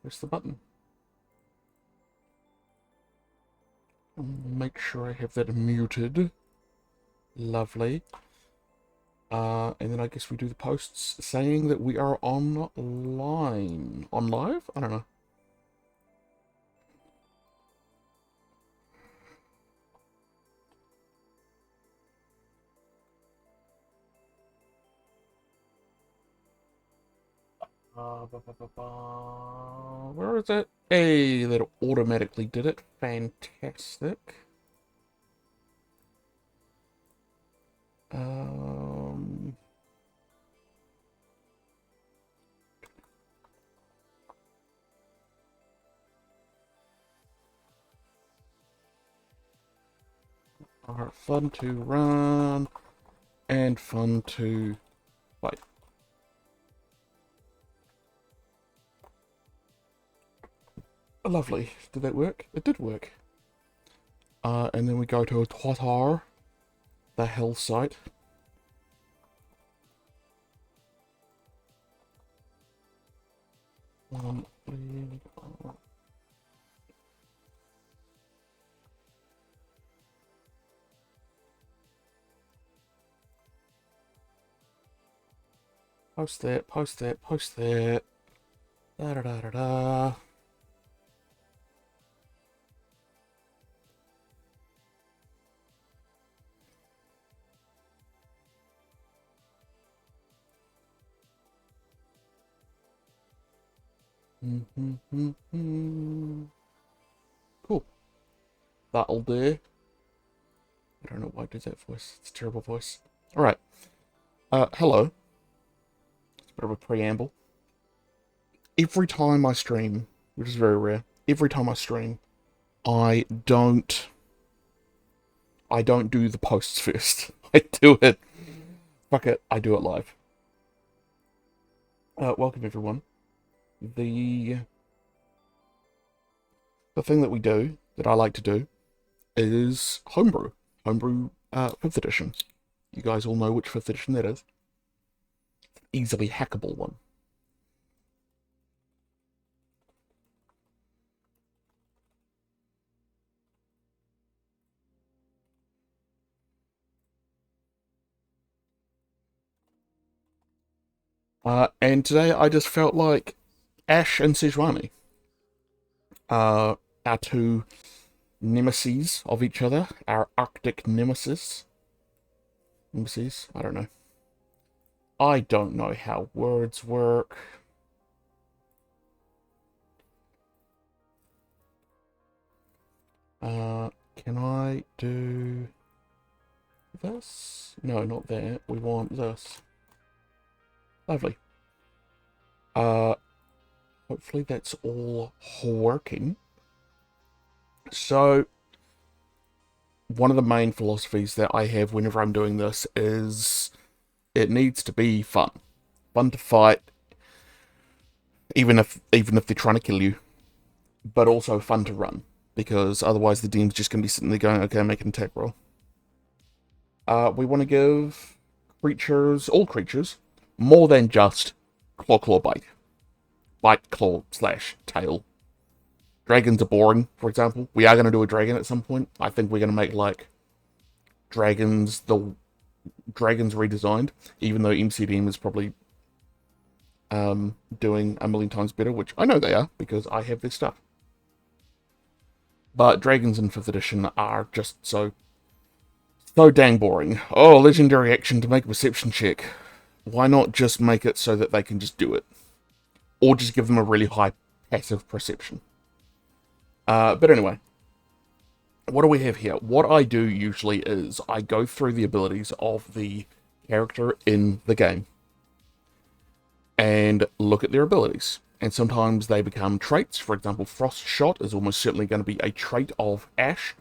Press the button. Make sure I have that muted. Lovely. And then I guess we do the posts saying that we are online. On live? I don't know. Where is it? Hey, that automatically did it. Fantastic. Alright, fun to run and fun to play. Lovely. Did that work? It did work. And then we go to Twitter, the hell site. Post that, post that, post that. Da da da da da. Cool. That'll do. I don't know why I did that voice. It's a terrible voice. Alright. Hello. It's a bit of a preamble. Every time I stream, which is very rare, every time I stream, I don't do the posts first. I do it. Fuck it, I do it live. Welcome everyone. The thing that we do, that I like to do, is Homebrew. Homebrew 5th edition. You guys all know which 5th edition that is. Easily hackable one. And today I just felt like Ashe and Sejuani, our two nemeses of each other, our Arctic nemesis. Nemesis? I don't know. I don't know how words work. Can I do this? No, not that. We want this. Lovely. Hopefully that's all working. So, one of the main philosophies that I have whenever I'm doing this is it needs to be fun. Fun to fight, even if they're trying to kill you, but also fun to run, because otherwise the DM's just going to be sitting there going, okay, make an attack roll. We want to give creatures, all creatures, more than just claw, bite. Bite, claw, slash, tail. Dragons are boring, for example. We are going to do a dragon at some point. I think we're going to make, like, dragons redesigned, even though MCDM is probably doing a million times better, which I know they are, because I have their stuff. But dragons in 5th edition are just so dang boring. Oh, legendary action to make a perception check. Why not just make it so that they can just do it? Or just give them a really high passive perception. But anyway, what do we have here? What I do usually is I go through the abilities of the character in the game and look at their abilities. And sometimes they become traits. For example, Frost Shot is almost certainly going to be a trait of Ashe.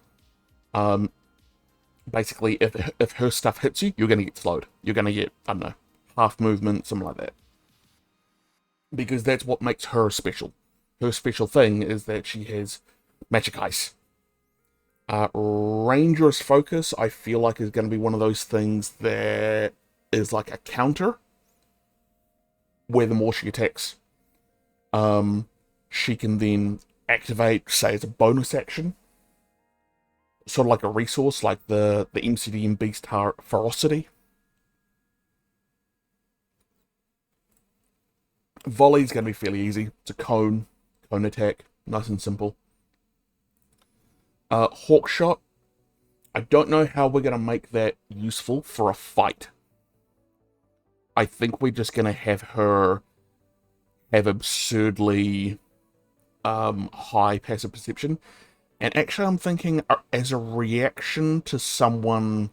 Basically, if her stuff hits you, you're going to get slowed. You're going to get, I don't know, half movement, something like that. Because that's what makes her special. Her special thing is that she has magic ice. Ranger's Focus, I feel like, is going to be one of those things that is like a counter, where the more she attacks, she can then activate, say, as a bonus action, sort of like a resource, like the MCDM Beast Ferocity. Volley's going to be fairly easy. It's a cone attack, nice and simple. Hawk Shot, I don't know how we're going to make that useful for a fight. I think we're just going to have her have absurdly high passive perception. And actually, I'm thinking as a reaction to someone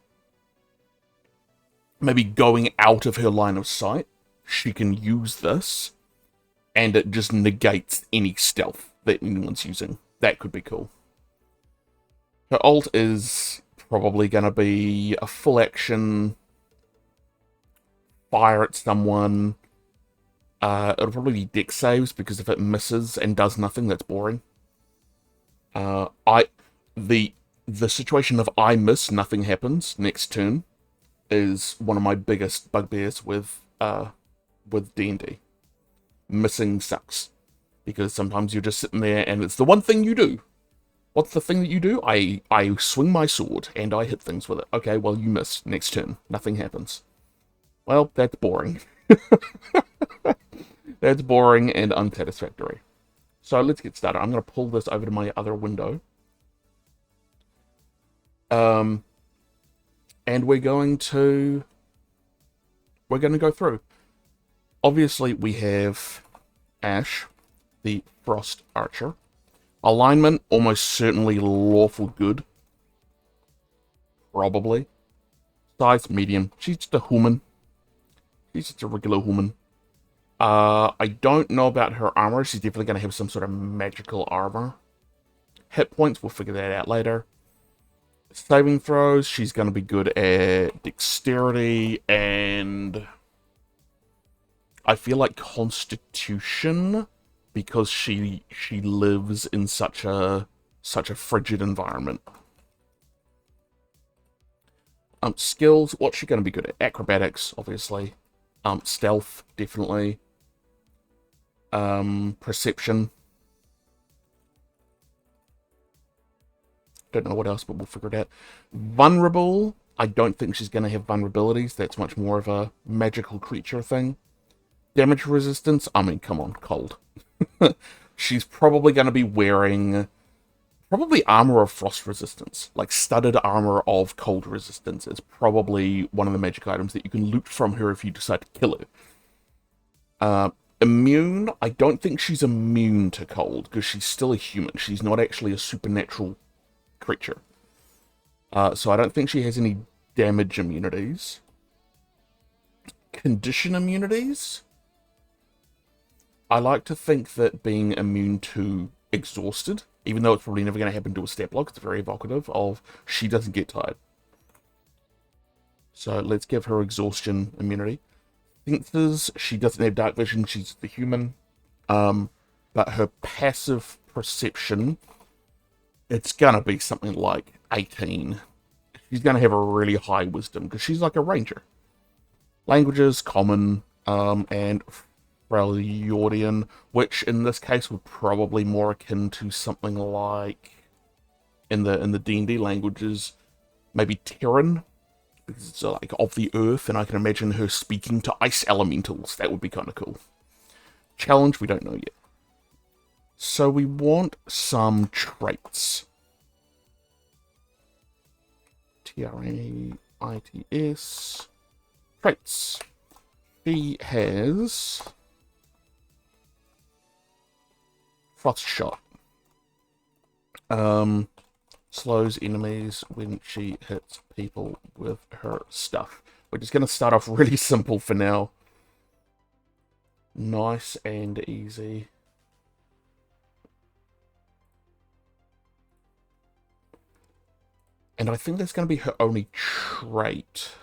maybe going out of her line of sight, she can use this, and it just negates any stealth that anyone's using. That could be cool. Her ult is probably going to be a full action fire at someone. It'll probably be dex saves, because if it misses and does nothing, that's boring. The situation of I miss, nothing happens next turn is one of my biggest bugbears with D&D. Missing sucks, because sometimes you're just sitting there and it's the one thing you do. What's the thing that you do? I swing my sword and I hit things with it. Okay, well, you miss. Next turn, nothing happens. Well, that's boring. That's boring and unsatisfactory. So let's get started. I'm going to pull this over to my other window. And we're going to go through. Obviously, we have Ashe, the Frost Archer. Alignment, almost certainly lawful good. Probably. Size, medium. She's just a human. She's just a regular human. I don't know about her armor. She's definitely going to have some sort of magical armor. Hit points, we'll figure that out later. Saving throws, she's going to be good at dexterity, and I feel like Constitution, because she lives in such a frigid environment. Skills, what's she going to be good at? Acrobatics, obviously. Stealth, definitely. Perception. Don't know what else, but we'll figure it out. Vulnerable, I don't think she's going to have vulnerabilities. That's much more of a magical creature thing. Damage resistance, I mean, come on, cold. She's probably going to be wearing probably armor of frost resistance, like studded armor of cold resistance. Is probably one of the magic items that you can loot from her if you decide to kill her. Immune, I don't think she's immune to cold, because she's still a human. She's not actually a supernatural creature. So I don't think she has any damage immunities. Condition immunities, I like to think that being immune to exhausted, even though it's probably never going to happen to a stat block, it's very evocative of she doesn't get tired. So let's give her exhaustion immunity. Senses, she doesn't have dark vision, she's the human. But her passive perception, it's going to be something like 18. She's going to have a really high wisdom, because she's like a ranger. Languages, common, and Freljordian, which in this case would probably more akin to something like, in the D&D languages, maybe Terran, because it's like of the earth, and I can imagine her speaking to ice elementals. That would be kind of cool. Challenge, we don't know yet. So we want some traits. TRAITS. Traits. She has Frost Shot. Slows enemies when she hits people with her stuff. We're just going to start off really simple for now. Nice and easy. And I think that's going to be her only trait.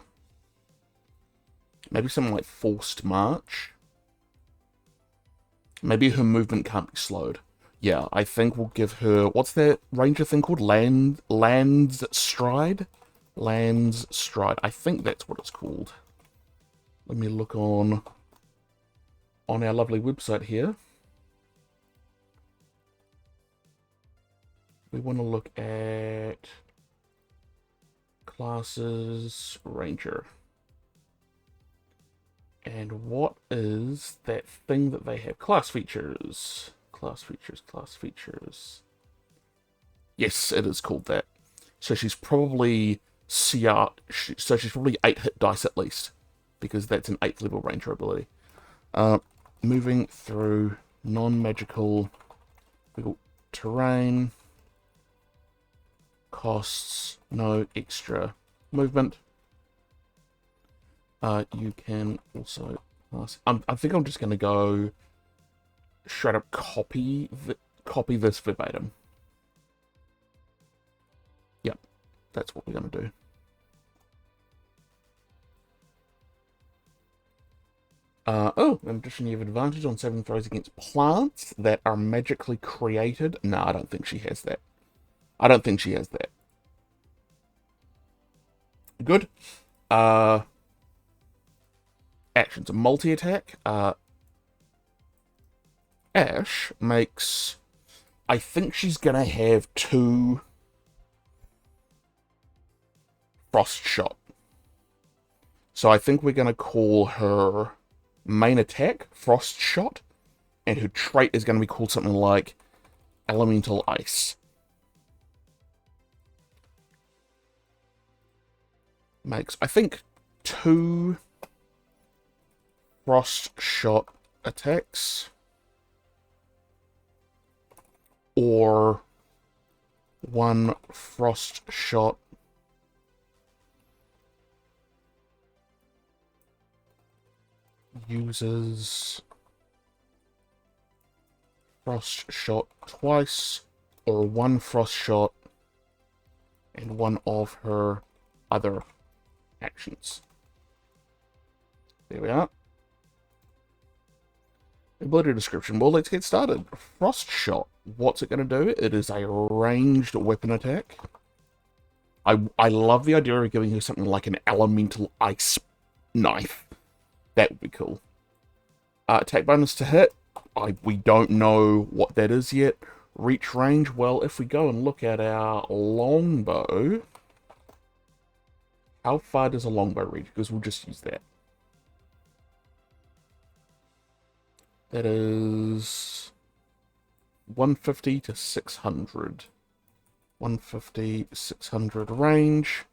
Maybe something like Forced March. Maybe her movement can't be slowed. Yeah, I think we'll give her... What's that ranger thing called? Land's Stride? Land's Stride. I think that's what it's called. Let me look on our lovely website here. We want to look at classes, Ranger. And what is that thing that they have? Class features. Class features, class features. Yes, it is called that. So she's probably CR. So she's probably 8 hit dice at least, because that's an 8th level Ranger ability. Moving through non-magical terrain. Costs no extra movement. You can also pass. I think I'm just going to go straight up copy this verbatim. Yep, that's what we're going to do. Oh, in addition, you have advantage on 7 throws against plants that are magically created. No, I don't think she has that. I don't think she has that. Good. Actions. A multi-attack. Ashe makes... I think she's going to have 2 Frost Shot. So I think we're going to call her main attack Frost Shot, and her trait is going to be called something like Elemental Ice. Makes, I think, 2 Frost Shot attacks, or 1 Frost Shot uses Frost Shot twice, or 1 Frost Shot and 1 of her other actions. There we are. Ability description. Well, let's get started. Frost Shot. What's it going to do? It is a ranged weapon attack. I love the idea of giving her something like an elemental ice knife. That would be cool. Attack bonus to hit. We don't know what that is yet. Reach range. Well, if we go and look at our longbow, how far does a longbow reach? Because we'll just use that. That is 150 to 600. 150, 600 range.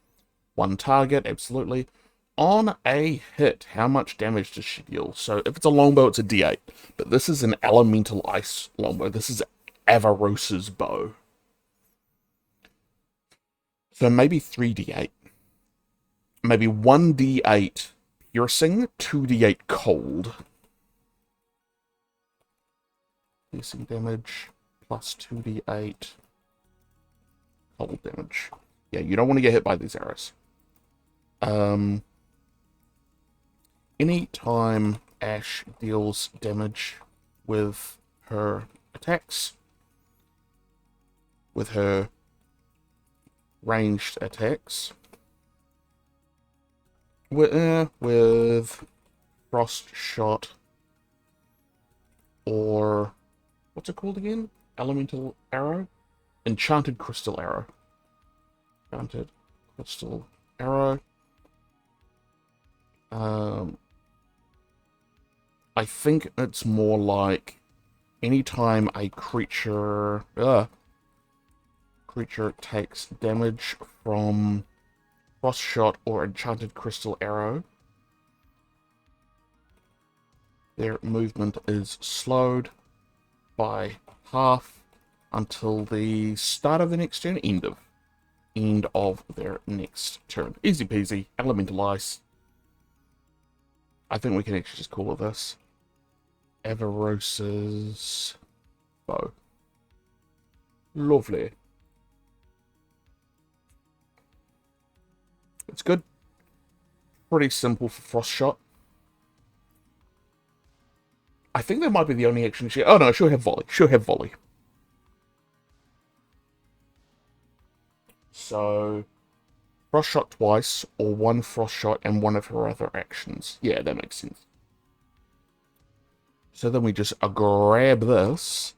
1 target, absolutely. On a hit, how much damage does she deal? So if it's a longbow, it's a d8. But this is an elemental ice longbow. This is Avarosa's bow. So maybe 3d8. Maybe 1d8 piercing, 2d8 cold. Piercing damage plus 2d8 cold damage. Yeah, you don't want to get hit by these arrows. Any time Ashe deals damage with her attacks, with her ranged attacks, with Frost Shot, or what's it called again? Elemental Arrow? Enchanted Crystal Arrow. Enchanted Crystal Arrow. I think it's more like anytime a creature takes damage from Frost Shot or Enchanted Crystal Arrow, their movement is slowed by half until the start of the next turn, end of their next turn. Easy peasy, elemental ice. I think we can actually just call it this. Avarosa's bow. Lovely. It's good. Pretty simple for Frost Shot. I think that might be the only action she... Oh no, she'll have volley. She'll have volley. So, Frost Shot twice, or 1 Frost Shot and 1 of her other actions. Yeah, that makes sense. So then we just grab this,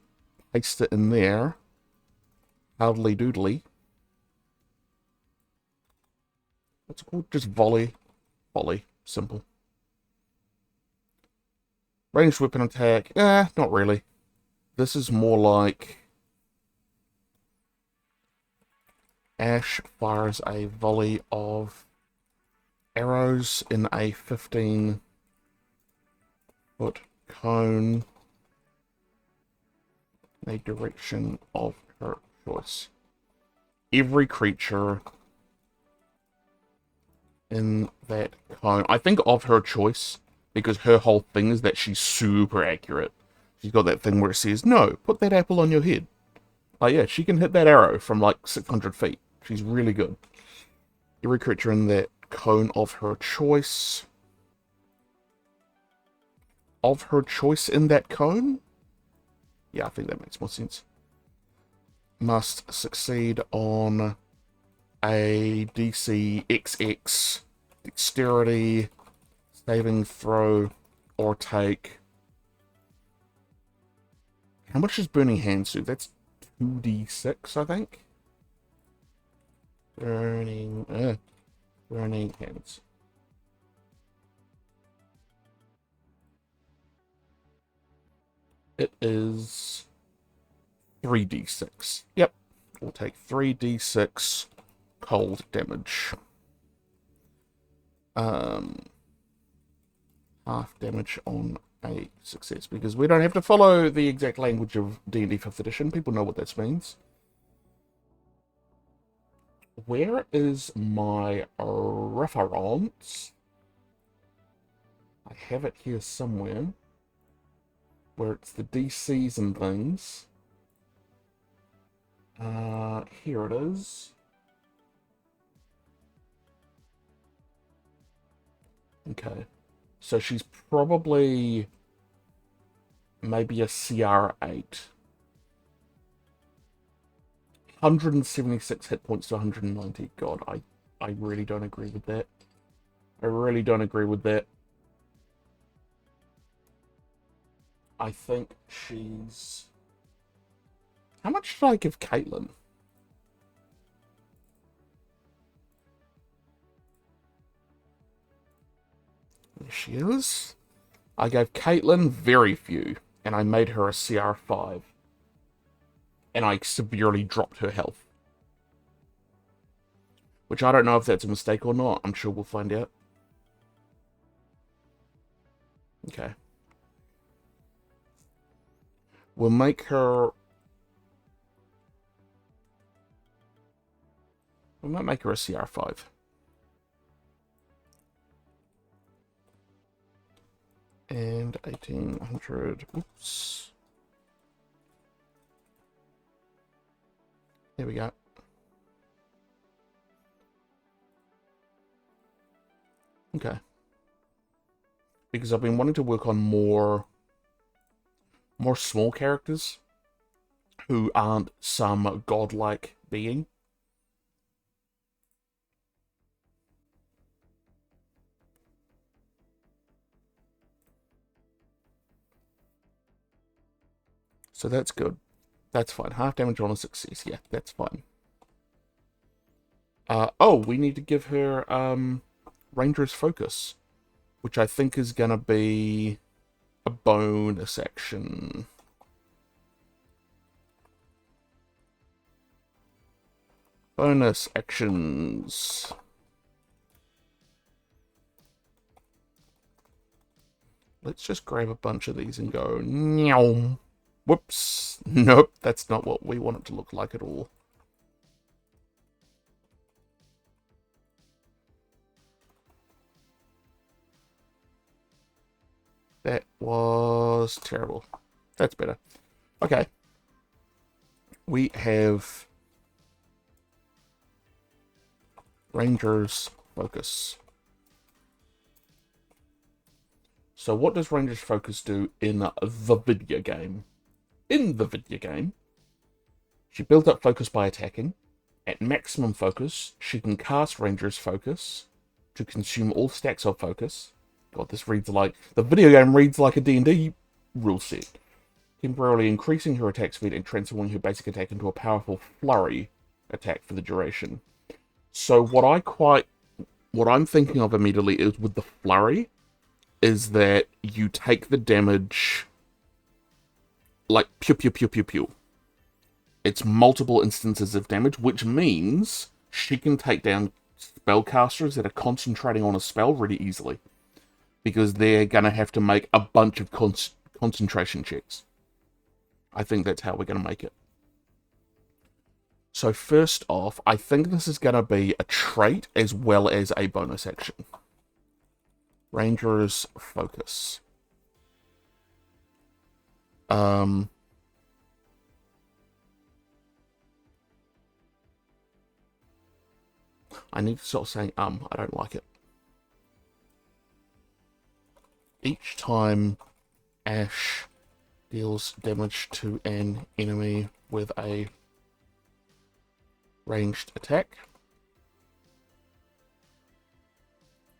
paste it in there, Hardly doodly. What's it called? Just volley. Volley. Simple. Ranged weapon attack. Not really. This is more like Ashe fires a volley of arrows in a 15-foot cone in a direction of her choice. Every creature in that cone, I think of her choice, because her whole thing is that she's super accurate. She's got that thing where it says, no, put that apple on your head. Oh yeah, she can hit that arrow from like 600 feet. She's really good. Every creature in that cone of her choice. Of her choice in that cone? Yeah, I think that makes more sense. Must succeed on a DC XX dexterity saving throw or take. How much does Burning Hands do? That's 2d6, I think. Burning Hands. It is 3d6. Yep. We'll take 3d6 cold damage. Half damage on a success, because we don't have to follow the exact language of D&D 5th edition. People know what that means. Where is my reference? I have it here somewhere, where it's the DCs and things. Here it is. Okay. So she's probably maybe a CR8. 176 hit points to 190. God, I really don't agree with that. I really don't agree with that. I think she's... How much did I give Caitlin? There she is. I gave Caitlin very few, and I made her a CR5. And I severely dropped her health. Which I don't know if that's a mistake or not. I'm sure we'll find out. Okay. We'll make her... We might make her a CR5. And 1800. Oops. There we go. Okay. Because I've been wanting to work on more small characters who aren't some godlike being. So that's good. That's fine. Half damage on a success. Yeah, that's fine. Oh, we need to give her Ranger's Focus, which I think is going to be a bonus action. Bonus actions. Let's just grab a bunch of these and go, meow. Whoops. Nope, that's not what we want it to look like at all. That was terrible. That's better. Okay. We have Ranger's Focus. So what does Ranger's Focus do in the video game? In the video game, she builds up focus by attacking. At maximum focus, she can cast Ranger's Focus to consume all stacks of focus. God, this reads like... The video game reads like a D&D rule set. temporarily increasing her attack speed and transforming her basic attack into a powerful flurry attack for the duration. So what I'm thinking of immediately is with the flurry, is that you take the damage like pew pew pew pew pew. It's multiple instances of damage, which means she can take down spellcasters that are concentrating on a spell really easily, because they're gonna have to make a bunch of concentration checks. I think that's how we're gonna make it. So first off, I think this is gonna be a trait as well as a bonus action. Ranger's Focus. I need to stop saying I don't like it. Each time Ashe deals damage to an enemy with a ranged attack.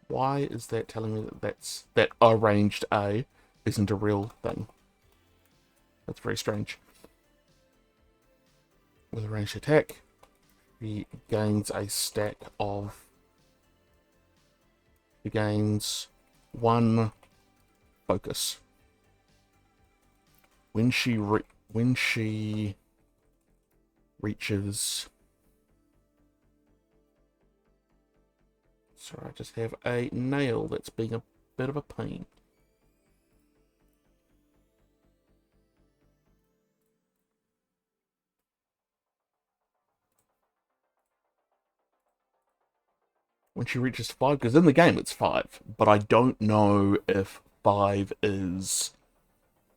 Why is that telling me that a ranged A isn't a real thing? That's very strange. With a ranged attack, he gains a stack of... He gains 1 focus. When she reaches... Sorry, I just have a nail that's being a bit of a pain. When she reaches 5, because in the game it's 5, but I don't know if 5 is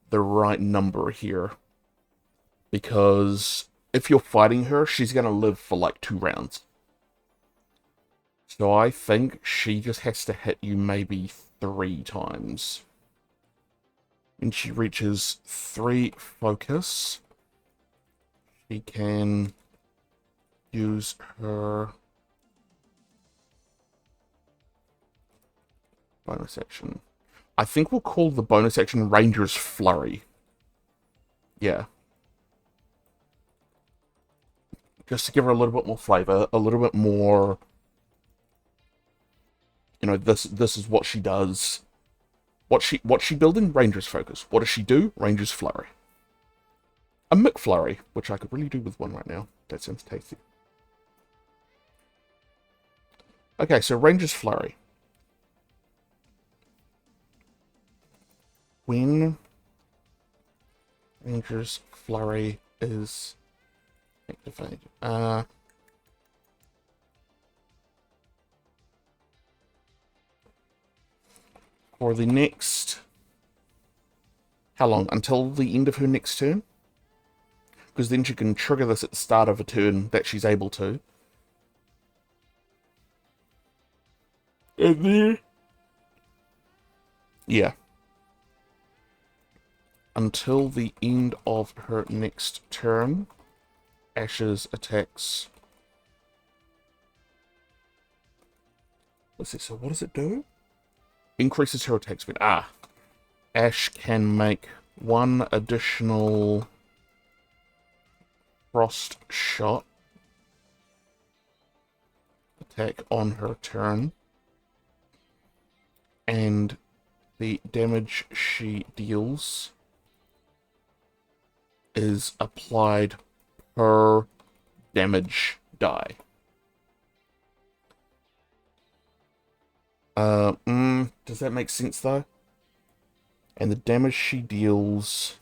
the right number here. Because if you're fighting her, she's going to live for like 2 rounds. So I think she just has to hit you maybe 3 times. When she reaches 3 focus, she can use her bonus action. I think we'll call the bonus action Ranger's Flurry. Yeah. Just to give her a little bit more flavor, a little bit more... You know, this is what she does. What's she building? Ranger's Focus. What does she do? Ranger's Flurry. A McFlurry, which I could really do with one right now. That sounds tasty. Okay, so Ranger's Flurry. When Ranger's Flurry is activated, for the next... How long? Until the end of her next turn? Because then she can trigger this at the start of a turn that she's able to. And then... Yeah. Until the end of her next turn, Ashe's attacks... Let's see, so what does it do? Increases her attack speed. Ashe can make 1 additional frost shot attack on her turn, and the damage she deals is applied per damage die. Does that make sense though? And the damage she deals...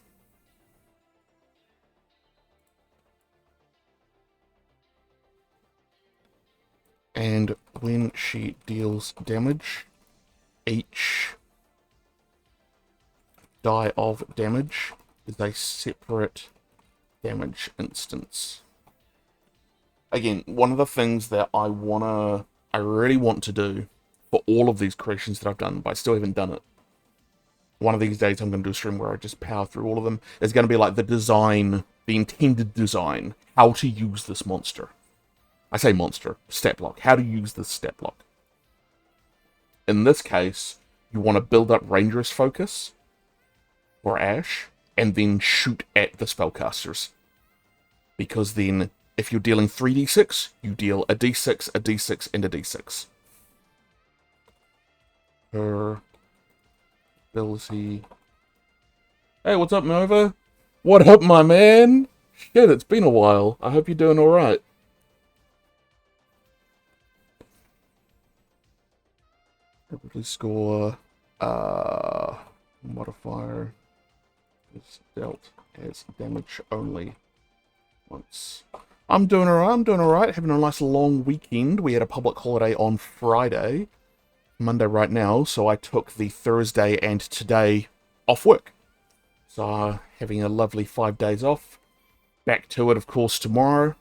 And when she deals damage, each die of damage is a separate damage instance. Again, one of the things that I really want to do for all of these creations that I've done, but I still haven't done it. One of these days I'm going to do a stream where I just power through all of them. It's going to be like the design, the intended design, how to use this monster. I say monster, stat block. How to use this stat block. In this case, you want to build up Ranger's Focus for Ashe, and then shoot at the spellcasters. Because then, if you're dealing 3d6, you deal a d6, a d6, and a d6. Her ability. Hey, what's up, Nova? What up, my man? Shit, it's been a while. I hope you're doing alright. Ability score. Modifier is dealt as damage only once. I'm doing alright. Having a nice long weekend. We had a public holiday on Friday. Monday right now, so I took the Thursday and today off work. So having a lovely 5 days off. Back to it, of course, tomorrow.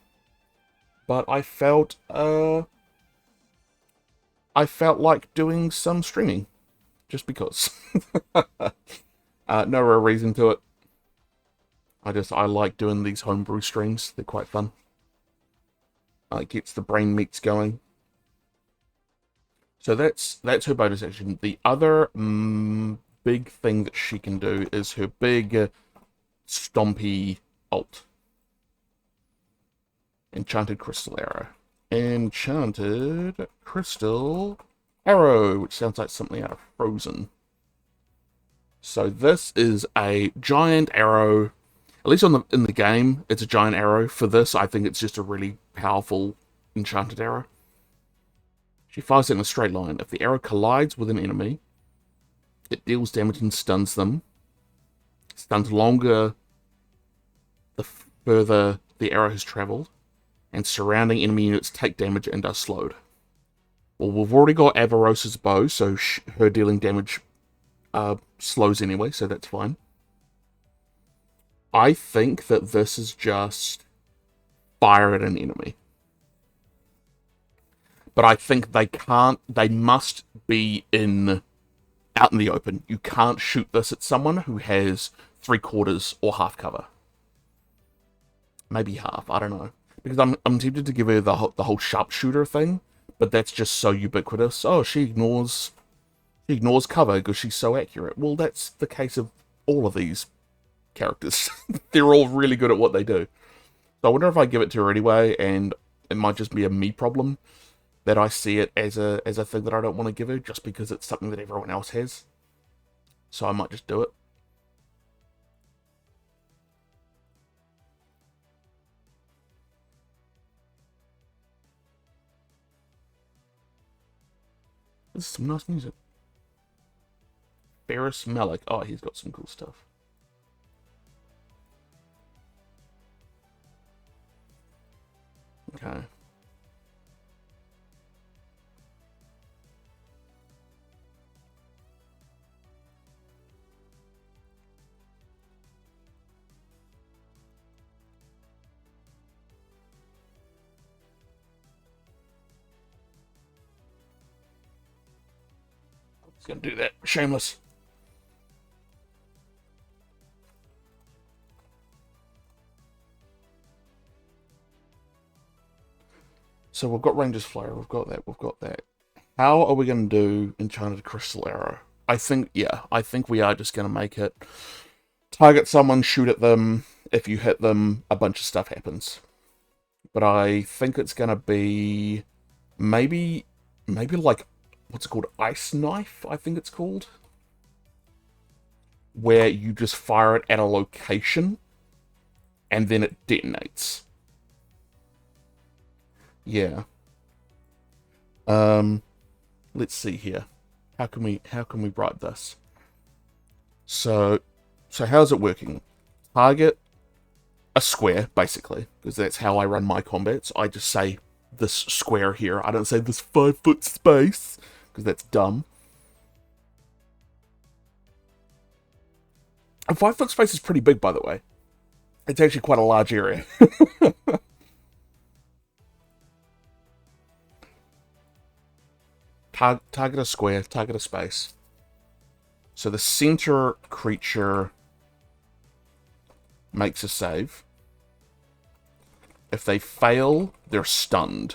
But I felt like doing some streaming. Just because. No real reason to it. I like doing these homebrew streams. They're quite fun. It gets the brain meats going. So that's her bonus action. The other big thing that she can do is her big stompy ult. Enchanted Crystal Arrow. Enchanted Crystal Arrow, which sounds like something out of Frozen. So this is a giant arrow. At least in the game, it's a giant arrow. For this, I think it's just a really powerful enchanted arrow. She fires it in a straight line. If the arrow collides with an enemy, it deals damage and stuns them. Stuns longer the further the arrow has traveled. And surrounding enemy units take damage and are slowed. Well, we've already got Avarosa's bow, so her dealing damage slows anyway, so that's fine. I think that this is just fire at an enemy. But I think they must be out in the open. You can't shoot this at someone who has 3/4 or half cover. Maybe half, I don't know. Because I'm tempted to give her the whole sharpshooter thing, but that's just so ubiquitous. Oh, she ignores cover because she's so accurate. Well, that's the case of all of these characters. They're all really good at what they do. So I wonder if I give it to her anyway, and it might just be a me problem that I see it as a thing that I don't want to give her just because it's something that everyone else has. So I might just do it. This is some nice music. Ferris Malik. Oh, he's got some cool stuff. Okay. He's gonna do that. Shameless. So we've got Ranger's Flare, we've got that. How are we going to do Enchanted Crystal Arrow? I think we are just going to make it target someone, shoot at them. If you hit them, a bunch of stuff happens. But I think it's going to be maybe like, what's it called? Ice Knife, I think it's called. Where you just fire it at a location and then it detonates. Yeah. Let's see here. How can we write this? So how's it working? Target a square, basically, because that's how I run my combats. I just say this square here. I don't say this 5-foot space, because that's dumb. A 5-foot space is pretty big, by the way. It's actually quite a large area. Target a square, target a space. So the center creature makes a save. If they fail, they're stunned.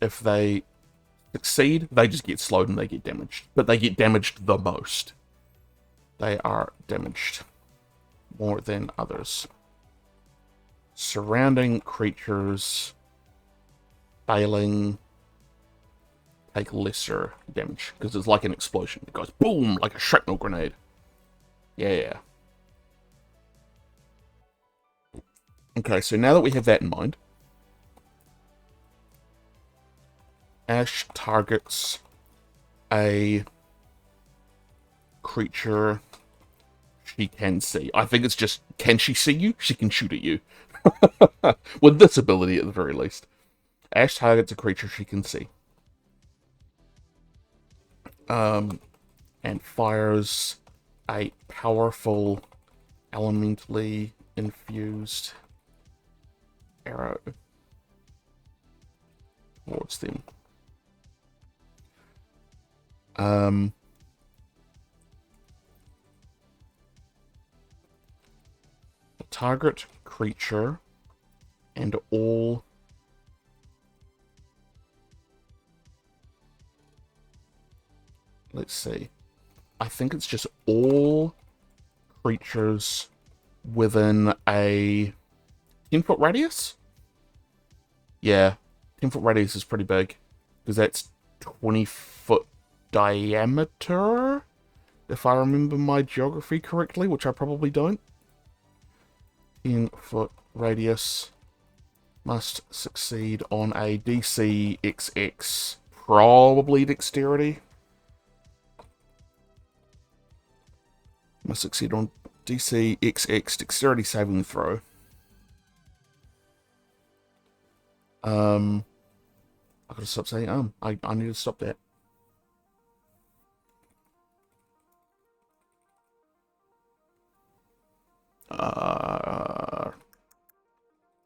If they succeed, they just get slowed and they get damaged. But they get damaged the most. They are damaged more than others. Surrounding creatures failing take lesser damage because it's like an explosion. It goes boom like a shrapnel grenade. Yeah. Okay, so now that we have that in mind, Ashe targets a creature she can see. I think it's just, can she see you? She can shoot at you. With this ability at the very least. Ashe targets a creature she can see. And fires a powerful, elementally infused arrow towards them. The target creature and all let's see. I think it's just all creatures within a 10-foot radius? Yeah, 10-foot radius is pretty big, because that's 20-foot diameter, if I remember my geography correctly, which I probably don't. 10-foot radius must succeed on a DC XX, probably dexterity. Must succeed on DC XX dexterity saving throw. I gotta stop saying I need to stop that.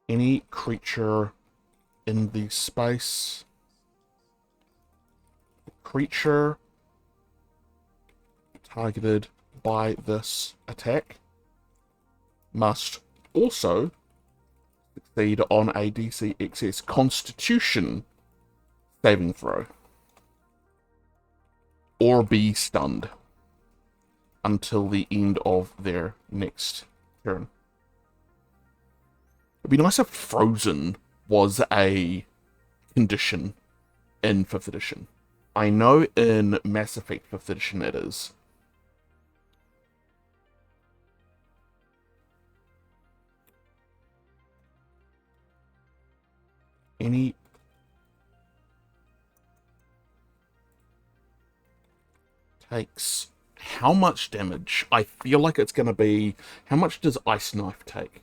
Any creature in the space. Creature targeted by this attack must also succeed on a DC XS Constitution saving throw or be stunned until the end of their next turn. It'd be nice if frozen was a condition in 5th edition. I know in Mass Effect 5th edition it is. Any takes how much damage? I feel like it's going to be... How much does Ice Knife take?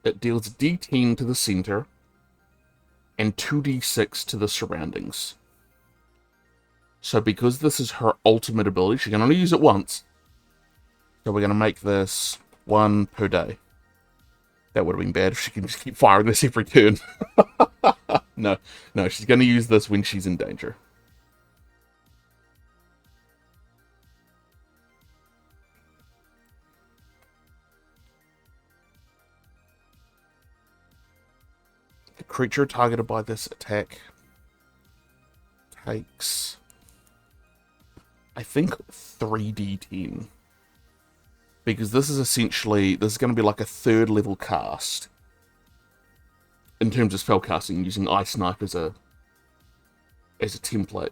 It deals D10 to the center and 2d6 to the surroundings. So because this is her ultimate ability, she can only use it once. So we're going to make this 1 per day. That would have been bad if she can just keep firing this every turn. No, she's going to use this when she's in danger. The creature targeted by this attack takes, I think, 3d10. Because this is essentially, this is going to be like a 3rd level cast. In terms of spell casting, using Ice Knife as a template.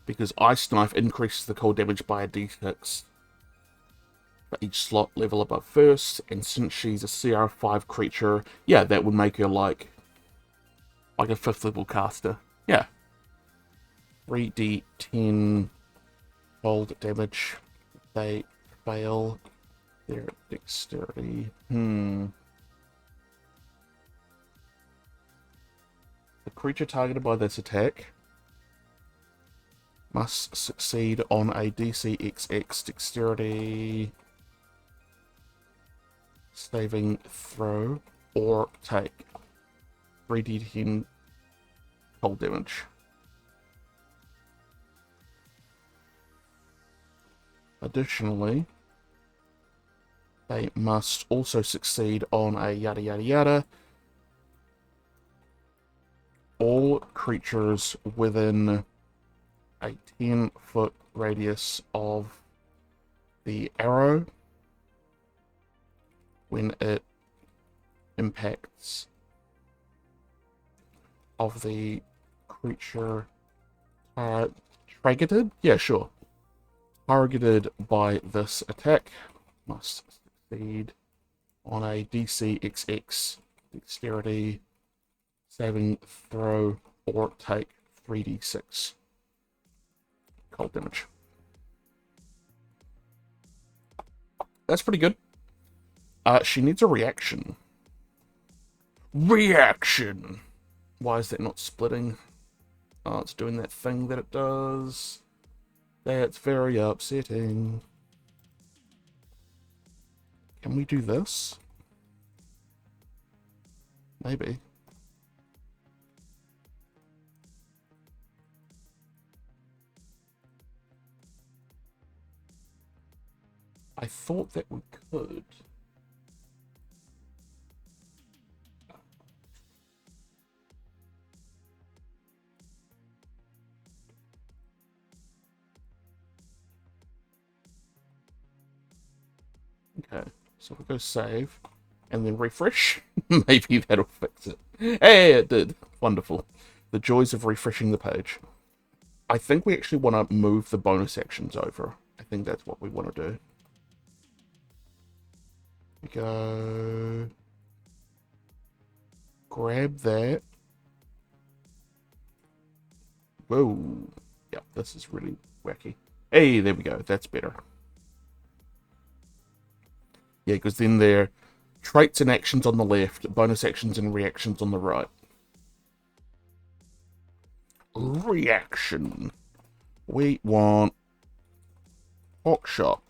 Because Ice Knife increases the cold damage by a d6 for each slot level above first, and since she's a CR5 creature, yeah, that would make her like a 5th level caster. Yeah. 3d10 cold damage. They fail their dexterity. The creature targeted by this attack must succeed on a DC XX dexterity saving throw or take 3d10 cold damage. Additionally, They must also succeed on a yada yada yada. All creatures within a 10-foot radius of the arrow, when it impacts of the creature targeted? Yeah, sure. Targeted by this attack must succeed on a DC XX dexterity saving throw or take 3d6 cold damage. That's pretty good. She needs a reaction. Reaction! Why is that not splitting? Oh, it's doing that thing that it does. That's very upsetting. Can we do this? Maybe. I thought that we could. Okay, so we'll go save and then refresh. Maybe that'll fix it. Hey, it did. Wonderful. The joys of refreshing the page. I think we actually want to move the bonus actions over. I think that's what we want to do. We go... Grab that. Whoa. Yeah, this is really wacky. Hey, there we go. That's better. Yeah, because then they're traits and actions on the left, bonus actions and reactions on the right. Reaction. We want Hawkshot.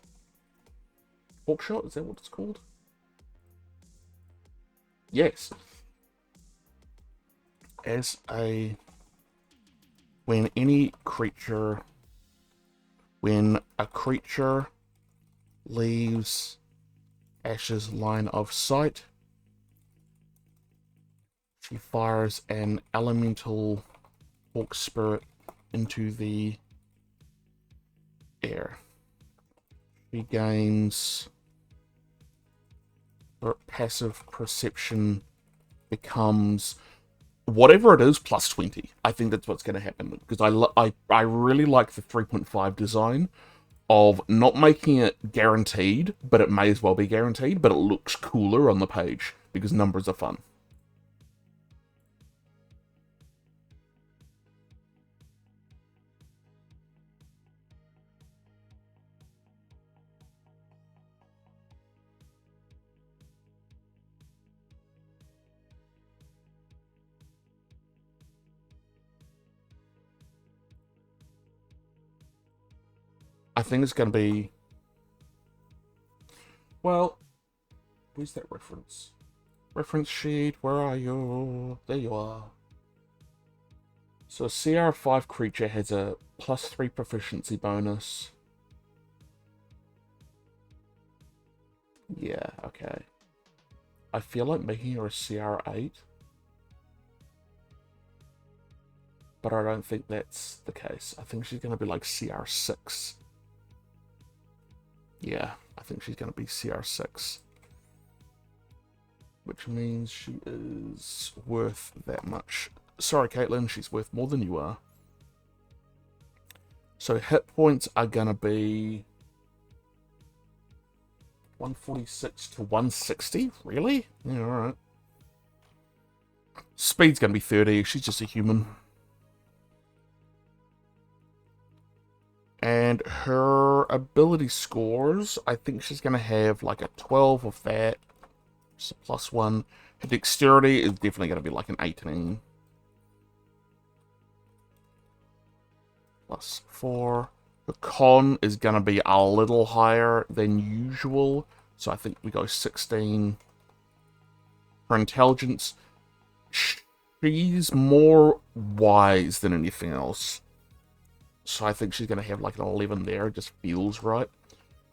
Hawkshot, is that what it's called? Yes. As a... When a creature leaves Ash's line of sight, she fires an elemental hawk spirit into the air. She gains... Her passive perception becomes whatever it is plus 20. I think that's what's going to happen, because I really like the 3.5 design of not making it guaranteed, but it may as well be guaranteed, but it looks cooler on the page because numbers are fun. I think it's going to be... Well, where's that reference? Reference sheet, where are you? There you are. So a CR5 creature has a +3 proficiency bonus. Yeah, okay. I feel like making her a CR8. But I don't think that's the case. I think she's going to be like CR6. Yeah, I think she's going to be CR6. Which means she is worth that much. Sorry, Caitlin, she's worth more than you are. So hit points are going to be 146 to 160? Really? Yeah, alright. Speed's going to be 30. She's just a human. And her ability scores, I think she's going to have like a 12 of that. So +1. Her dexterity is definitely going to be like an 18. +4. Her con is going to be a little higher than usual. So I think we go 16. Her intelligence, she's more wise than anything else. So I think she's going to have like an 11 there. It just feels right.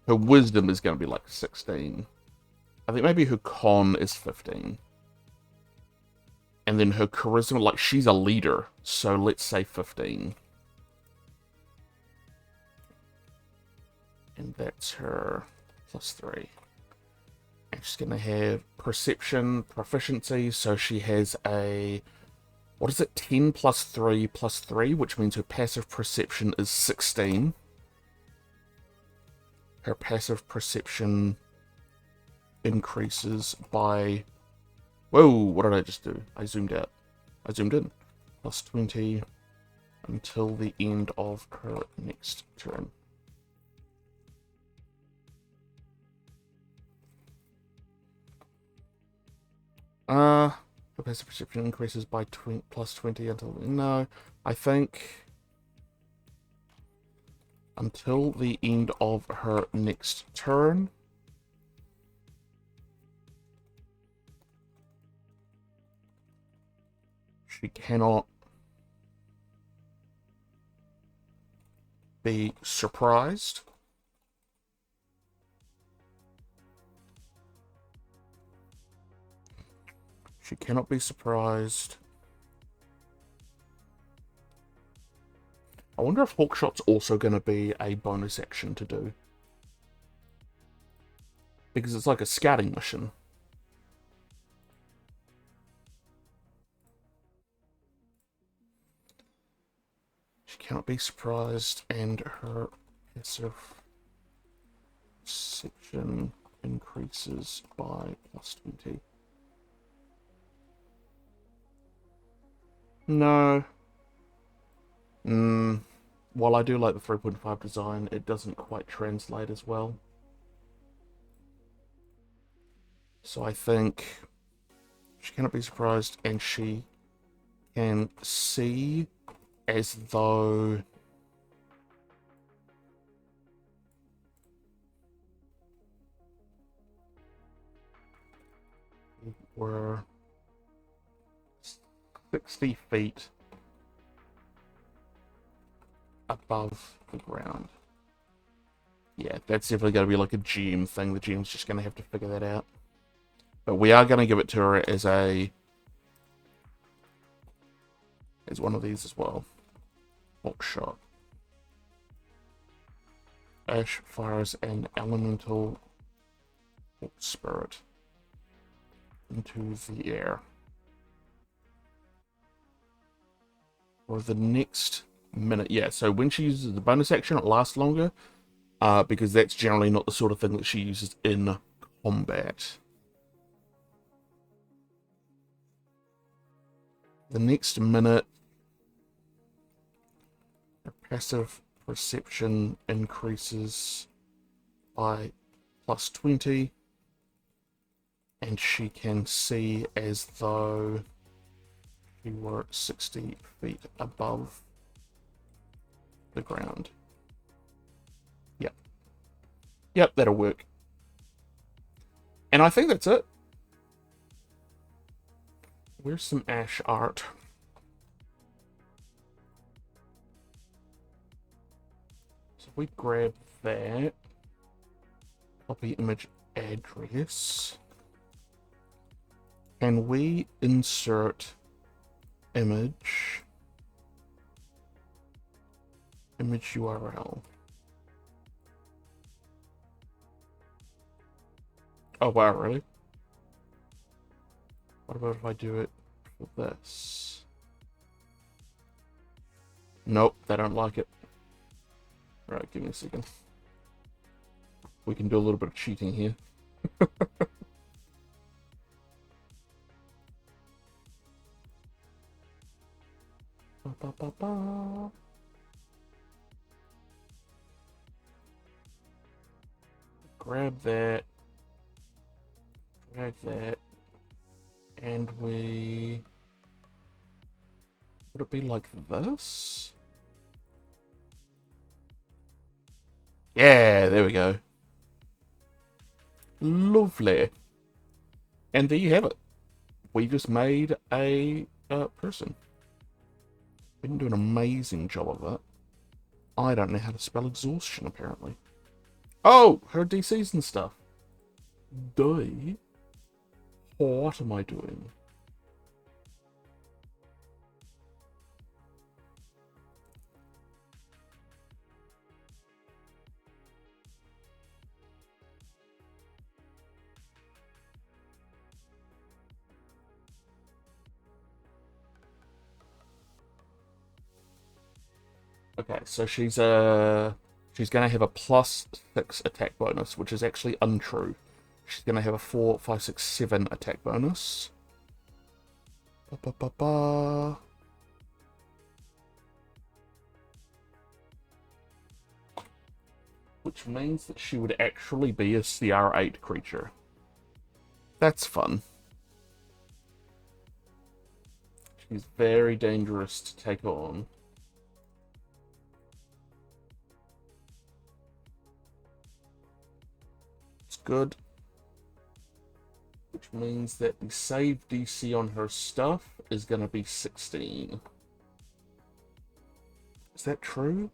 Her wisdom is going to be like 16. I think maybe her con is 15. And then her charisma, like, she's a leader, so let's say 15. And that's her +3. And she's going to have perception proficiency, so she has a, what is it, 10 +3 +3, which means her passive perception is 16. Her passive perception increases by, whoa, what did I just do? I zoomed out. I zoomed in. +20 until the end of her next turn. Her passive perception increases by +20 until, no, I think until the end of her next turn. She cannot be surprised. She cannot be surprised. I wonder if Hawkshot's also going to be a bonus action to do. Because it's like a scouting mission. She cannot be surprised, and her passive perception increases by +20. No. While I do like the 3.5 design, it doesn't quite translate as well. So I think she cannot be surprised, and she can see as though we were 60 feet above the ground. Yeah, that's definitely going to be like a GM thing. The GM's just going to have to figure that out. But we are going to give it to her as one of these as well. Hawkshot. Ash fires an elemental hawk spirit into the air. For the next minute. Yeah, so when she uses the bonus action, it lasts longer. Because that's generally not the sort of thing that she uses in combat. The next minute, her passive perception increases by +20, and she can see as though she were 60 feet above the ground. Yep. Yep, that'll work. And I think that's it. Where's some Ash art? So we grab that. Copy image address. Can we insert image URL? Oh wow, really? What about if I do it for this? Nope, they don't like it. Right, give me a second. We can do a little bit of cheating here. Ba, ba, ba. Grab that. Drag that. And we... Would it be like this? Yeah, there we go. Lovely. And there you have it. We just made a person. We didn't do an amazing job of that. I don't know how to spell exhaustion, apparently. Oh, her DCs and stuff. Die? What am I doing? Okay, so she's gonna have a +6 attack bonus, which is actually untrue. She's gonna have a 4, 5, 6, 7 attack bonus. Ba, ba, ba, ba. Which means that she would actually be a CR8 creature. That's fun. She's very dangerous to take on. It's good. Which means that the save DC on her stuff is going to be 16. Is that true?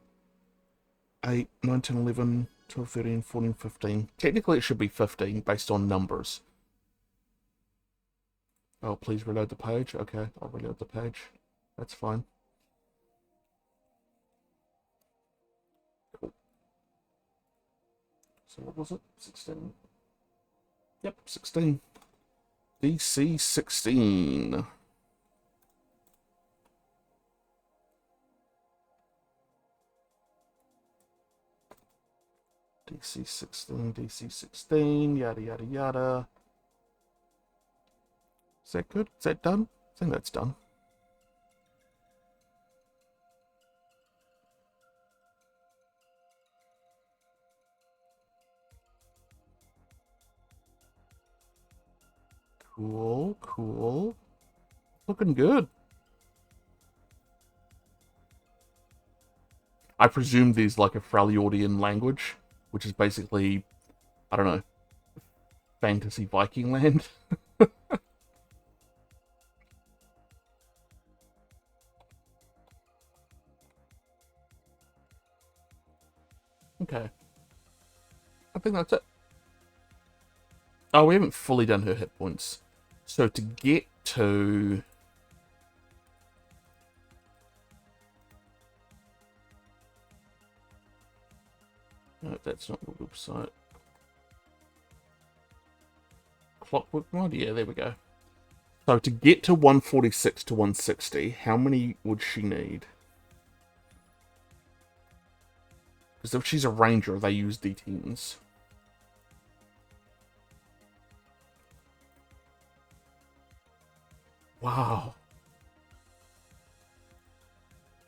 8, 9, 10, 11, 12, 13, 14, 15. Technically it should be 15 based on numbers. Oh, please reload the page. Okay, I'll reload the page. That's fine. Cool. So what was it? 16. Yep, 16. DC 16. DC 16, DC 16, yada yada yada. Is that good? Is that done? I think that's done. Cool, cool. Looking good. I presume there's like a Freljordian language, which is basically, I don't know, fantasy Viking land. Okay. I think that's it. Oh, we haven't fully done her hit points. So to get to... No, that's not the website. Clockwork mod? Yeah, there we go. So to get to 146 to 160, how many would she need? Because if she's a ranger, they use D10s. Wow.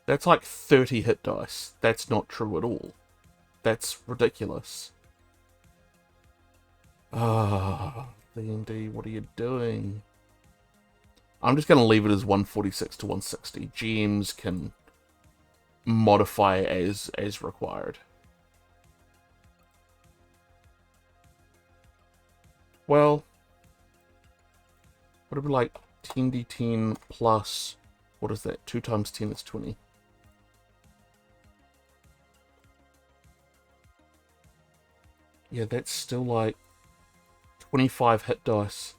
That's like 30 hit dice. That's not true at all. That's ridiculous. Ah, D&D, what are you doing? I'm just going to leave it as 146 to 160. GMs can modify as required. Well, would it be like 10d10 plus, what is that? 2 times 10 is 20. Yeah, that's still like 25 hit dice.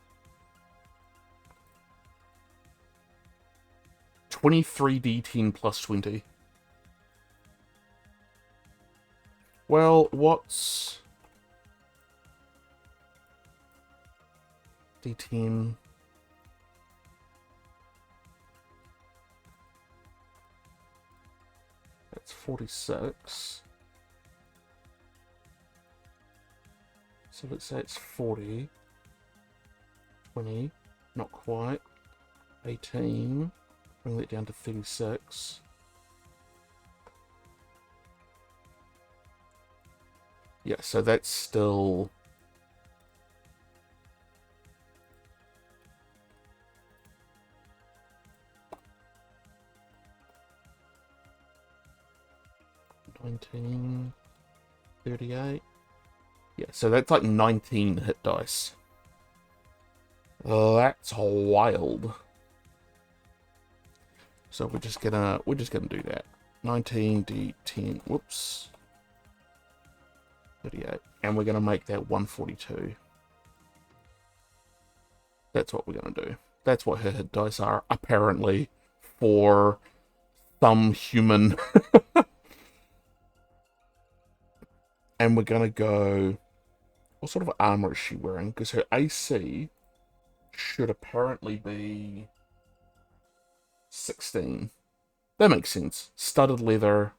23d10 plus 20. Well, what's... D10... That's 46. So let's say it's 40. 20. Not quite. 18. Bring that down to 36. Yeah, so that's still... $19, 38. Yeah, so that's like 19 hit dice. That's wild. So we're just gonna do that. 19d10. Whoops. 38. And we're gonna make that 142. That's what we're going to do. That's what her hit dice are, apparently, for some human. And we're going to go... What sort of armor is she wearing? Because her AC should apparently be 16. That makes sense. Studded leather.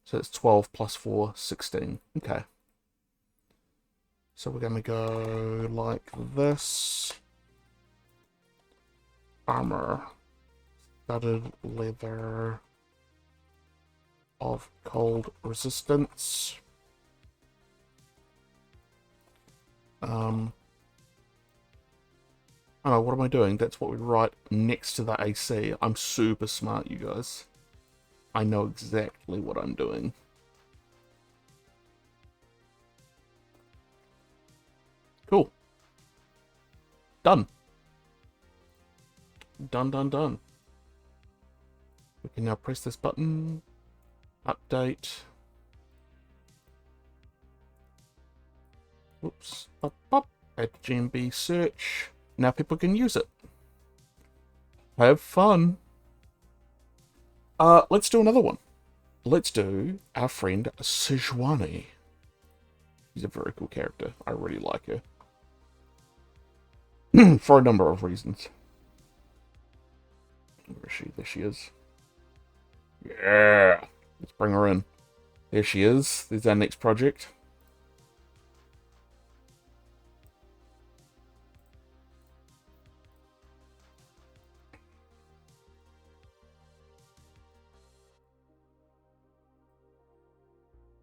So it's 12 plus 4, 16. Okay. So we're going to go like this. Armor. Studded leather of cold resistance. Oh, what am I doing? That's what we write next to the AC. I'm super smart, you guys. I know exactly what I'm doing. Cool. Done. Done. We can now press this button. Update. Whoops. Up. Add GMB search. Now people can use it. Have fun. Let's do another one. Let's do our friend Sejuani. She's a very cool character. I really like her. For a number of reasons. Where is she? There she is. Yeah. Let's bring her in. There she is. There's our next project.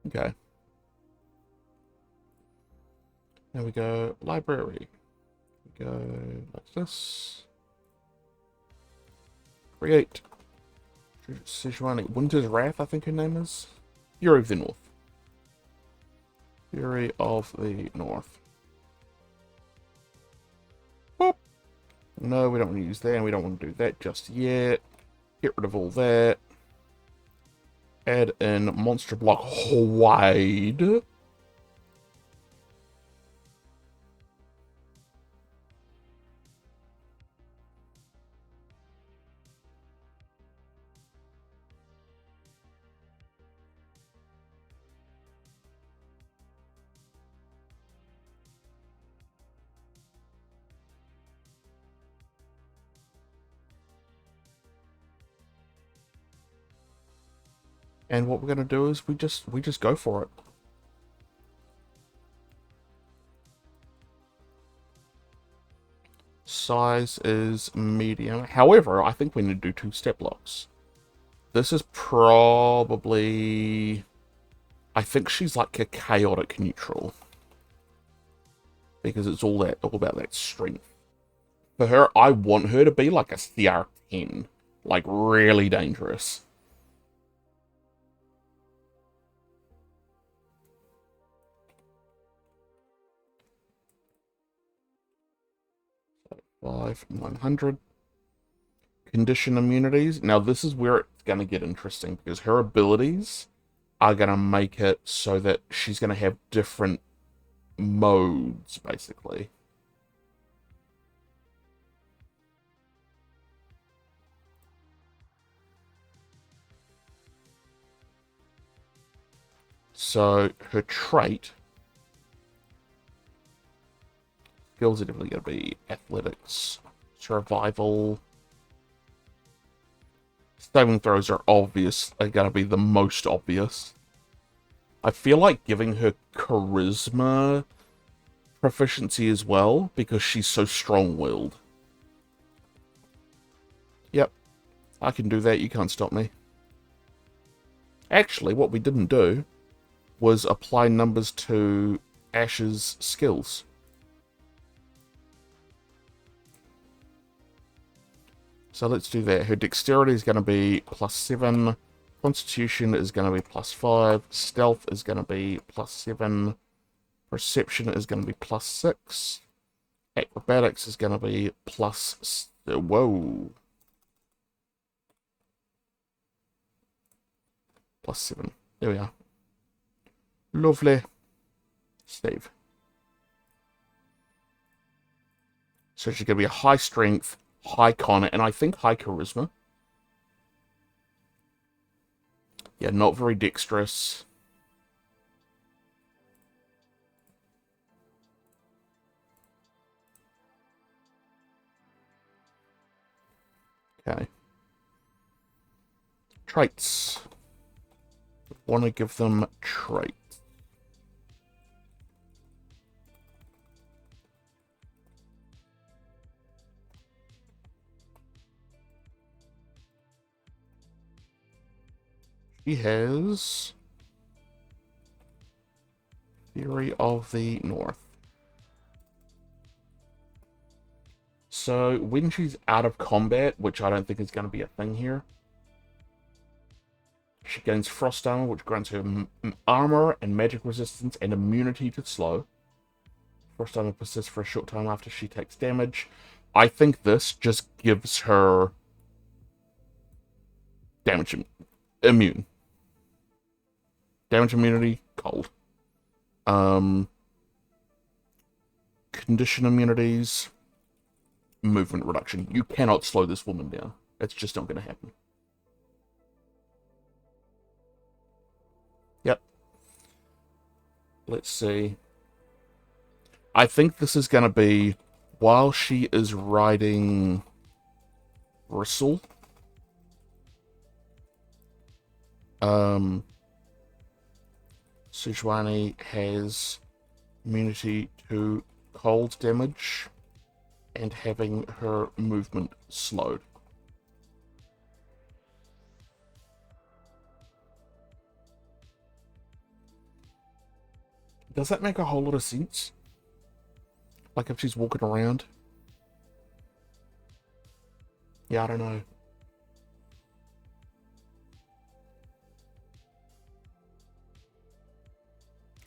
Okay. There we go. Library. We go like this. Create. Sejuani. Winter's Wrath, I think her name is. Fury of the North. Fury of the North. Boop. No, we don't want to use that, and we don't want to do that just yet. Get rid of all that. Add in monster block wide. And what we're gonna do is we just go for it. Size is medium. However, I think we need to do 2 step blocks. This is probably... I think she's like a chaotic neutral. Because it's all about that strength. For her, I want her to be like a CR10. Like, really dangerous. So 900. Condition immunities. Now, this is where it's going to get interesting. Because her abilities are going to make it so that she's going to have different modes, basically. So, her trait... Skills are definitely going to be athletics, survival. Saving throws are obvious, are going to be the most obvious. I feel like giving her charisma proficiency as well, because she's so strong-willed. Yep, I can do that, you can't stop me. Actually, what we didn't do was apply numbers to Ashe's skills. So let's do that. Her dexterity is going to be +7. Constitution is going to be +5. Stealth is going to be +7. Perception is going to be +6. Acrobatics is going to be whoa. +7. There we are. Lovely. Save. So she's going to be a high strength, high con, and I think high charisma. Yeah, not very dexterous. Okay. Traits. Want to give them traits. She has Fury of the North. So when she's out of combat, which I don't think is going to be a thing here, she gains Frost Armor, which grants her armor and magic resistance and immunity to slow. Frost Armor persists for a short time after she takes damage. I think this just gives her damage immune. Damage immunity, cold. Condition immunities, movement reduction. You cannot slow this woman down. It's just not going to happen. Yep. Let's see. I think this is going to be while she is riding Bristle. Sejuani has immunity to cold damage and having her movement slowed. Does that make a whole lot of sense? Like if she's walking around? Yeah, I don't know.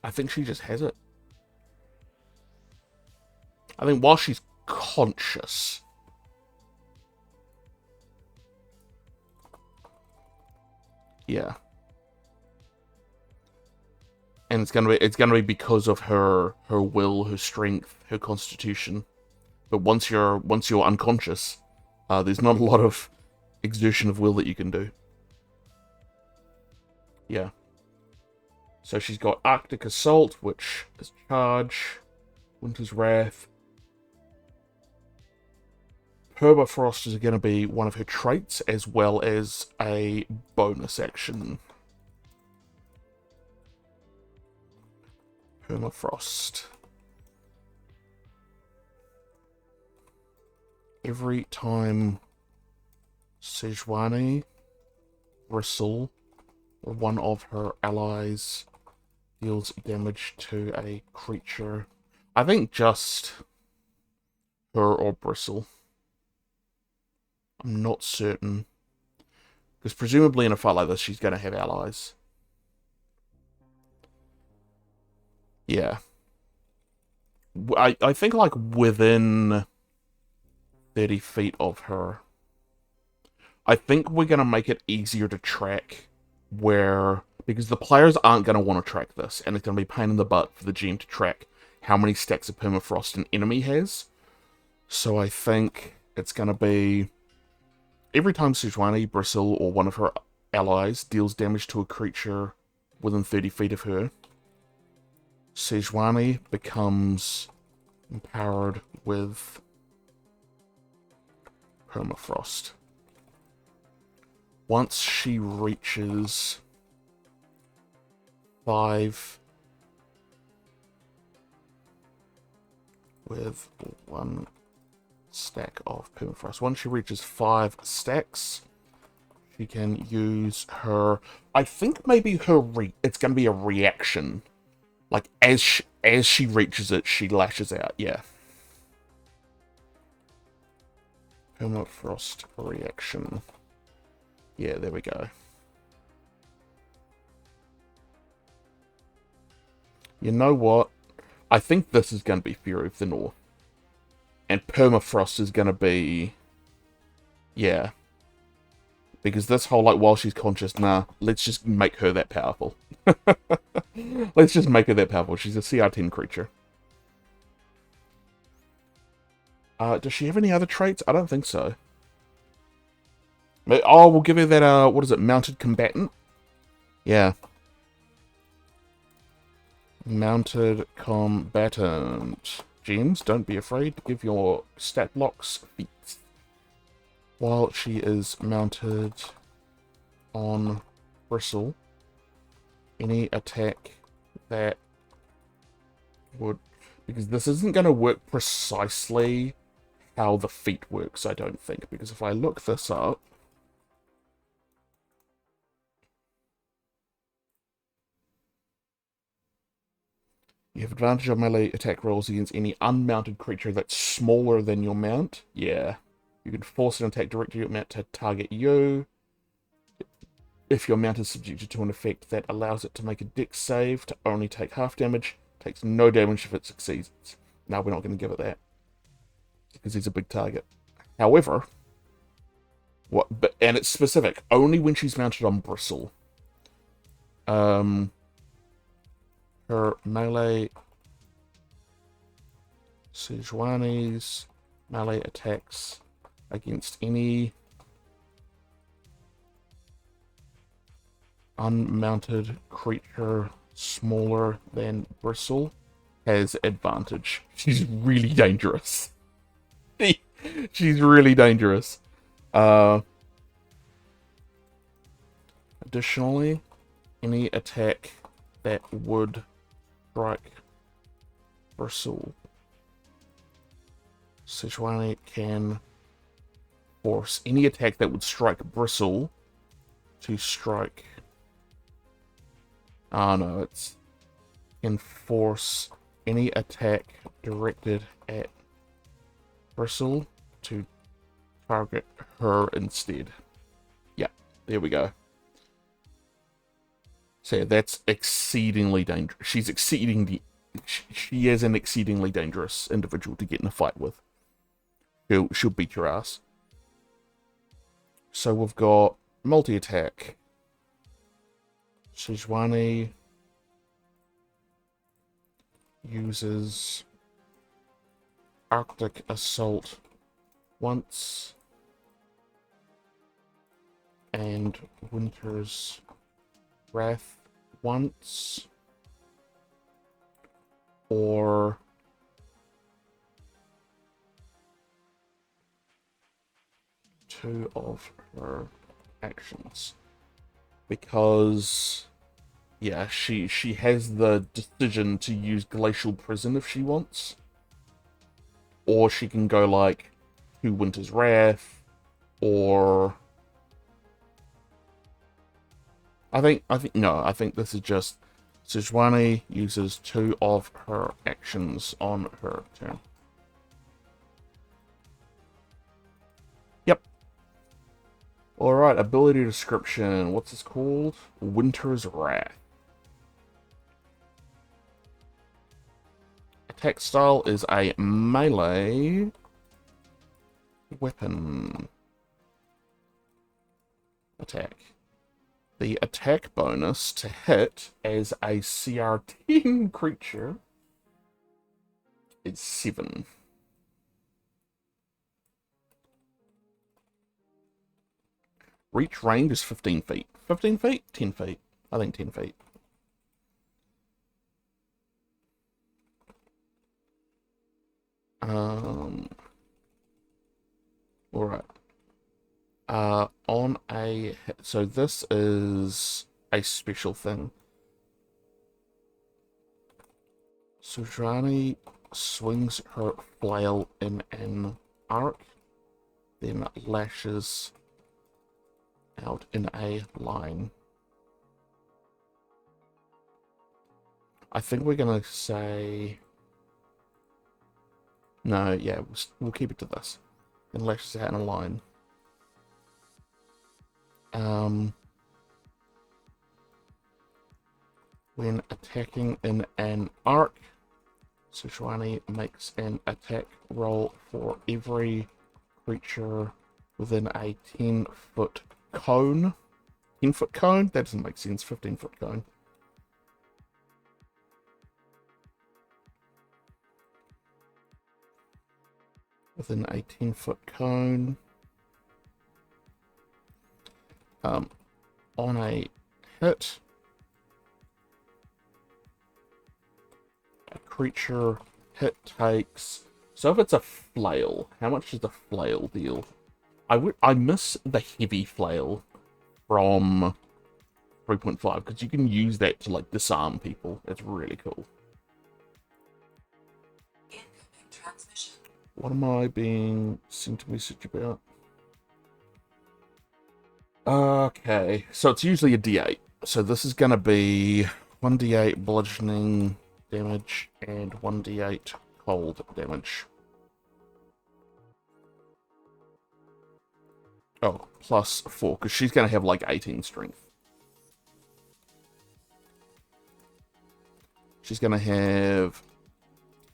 I think she just has it. I think while she's conscious, yeah, and it's gonna be because of her will, her strength, her constitution. But once you're unconscious, there's not a lot of exertion of will that you can do. Yeah. So she's got Arctic Assault, which is charge, Winter's Wrath. Permafrost is going to be one of her traits, as well as a bonus action. Permafrost. Every time Sejuani, Bristle, or one of her allies deals damage to a creature. I think just her or Bristle. I'm not certain. Because presumably in a fight like this, she's going to have allies. Yeah. I think like within 30 feet of her. I think we're going to make it easier to track because the players aren't going to want to track this, and it's going to be a pain in the butt for the GM to track how many stacks of permafrost an enemy has. So I think it's going to be every time Sejuani, Bristle, or one of her allies deals damage to a creature within 30 feet of her, Sejuani becomes empowered with permafrost. Once she reaches 5 with 1 stack of permafrost. Once she reaches 5 stacks, she can use her... I think maybe it's going to be a reaction. Like, as she reaches it, she lashes out. Yeah. Permafrost reaction. Yeah, there we go. You know what? I think this is going to be Fury of the North. And permafrost is going to be... Yeah. Because this whole, like, while she's conscious, nah, let's just make her that powerful. Let's just make her that powerful. She's a CR10 creature. Does she have any other traits? I don't think so. Oh, we'll give her that, what is it, mounted combatant? Yeah. Mounted combatant. Gems, don't be afraid to give your stat blocks feats. While she is mounted on Bristle, any attack that would... Because this isn't going to work precisely how the feat works, I don't think. Because if I look this up... You have advantage on melee attack rolls against any unmounted creature that's smaller than your mount. Yeah. You can force an attack directly at your mount to target you. If your mount is subjected to an effect that allows it to make a dex save to only take half damage, takes no damage if it succeeds. No, we're not going to give it that. Because he's a big target. However, and it's specific, only when she's mounted on Bristle. Her melee Sejuani's melee attacks against any unmounted creature smaller than Bristle has advantage. She's really dangerous. She's really dangerous. Additionally, any attack that would strike Bristle, Sejuani can force any attack that would strike Bristle to strike... Oh no, it's enforce any attack directed at Bristle to target her instead. Yeah, there we go. So yeah, that's exceedingly dangerous. She is an exceedingly dangerous individual to get in a fight with. She'll beat your ass. So we've got multi-attack. Sejuani uses Arctic Assault once and Winter's Wrath once, or two of her actions, because yeah, she has the decision to use Glacial Prison if she wants, or she can go like to Winter's Wrath, or I think this is just Sejuani uses two of her actions on her turn. Yep. Alright, ability description. What's this called? Winter's Wrath. Attack style is a melee weapon attack. The attack bonus to hit as a CR10 creature is 7. Reach range is 15 feet. 15 feet? 10 feet. I think 10 feet. Alright. On a... So this is a special thing. Sejuani swings her flail in an arc, then lashes out in a line. I think we're gonna say... No, yeah, we'll keep it to this. Then lashes out in a line. When attacking in an arc, Sejuani makes an attack roll for every creature within a 10-foot cone. 10-foot cone? That doesn't make sense. 15-foot cone. within a 10-foot cone. On a hit, a creature hit takes... So if it's a flail, how much does the flail deal? I miss the heavy flail from 3.5, because you can use that to, like, disarm people. It's really cool. What am I being sent a message about? Okay, so it's usually a D8. So this is going to be 1d8 bludgeoning damage and 1d8 cold damage. Oh, plus 4, because she's going to have like 18 strength. She's going to have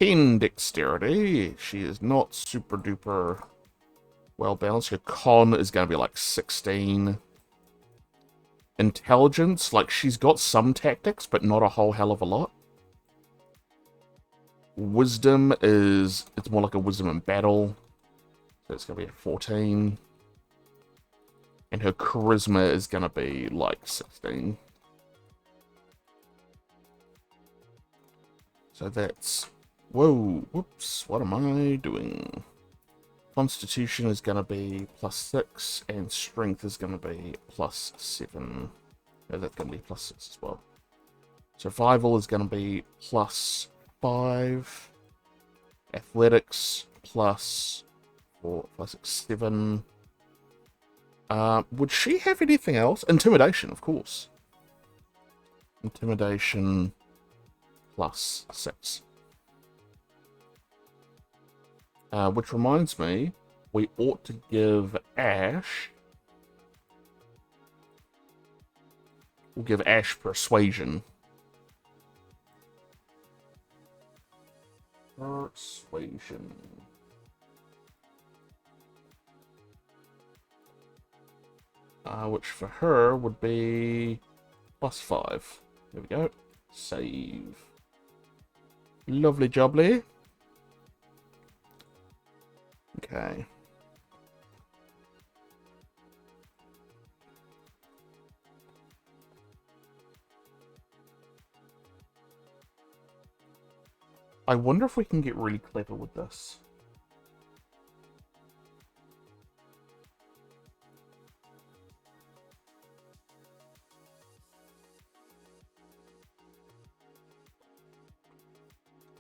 10 dexterity. She is not super duper well balanced. Her con is going to be like 16. Intelligence, like she's got some tactics, but not a whole hell of a lot. Wisdom is, it's more like a wisdom in battle. So it's going to be a 14. And her charisma is going to be like 16. So that's... Whoa, whoops, what am I doing? Constitution is going to be plus 6, and Strength is going to be plus 7. No, that's going to be plus 6 as well. Survival is going to be plus 5. Athletics plus 4, plus 6, 7. Would she have anything else? Intimidation, of course. Intimidation plus 6. Which reminds me, we ought to give Ashe... We'll give Ashe Persuasion. Persuasion. Which for her would be plus 5. There we go. Save. Lovely jubbly. Okay. I wonder if we can get really clever with this.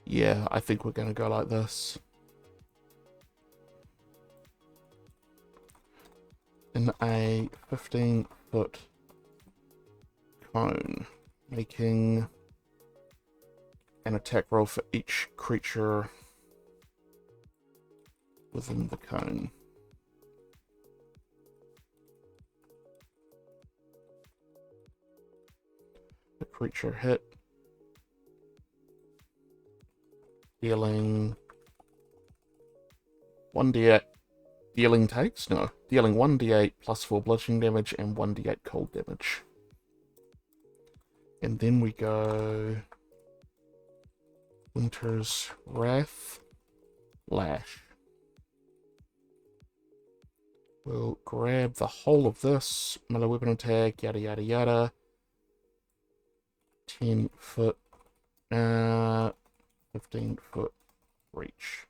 Yeah, I think we're going to go like this. In a 15-foot cone, making an attack roll for each creature within the cone. The creature hit, dealing 1d8. Dealing takes? No. Dealing 1d8 plus 4 bludgeoning damage and 1d8 cold damage. And then we go... Winter's Wrath. Lash. We'll grab the whole of this. Melee weapon attack, yada yada yada. 10-foot. 15-foot reach.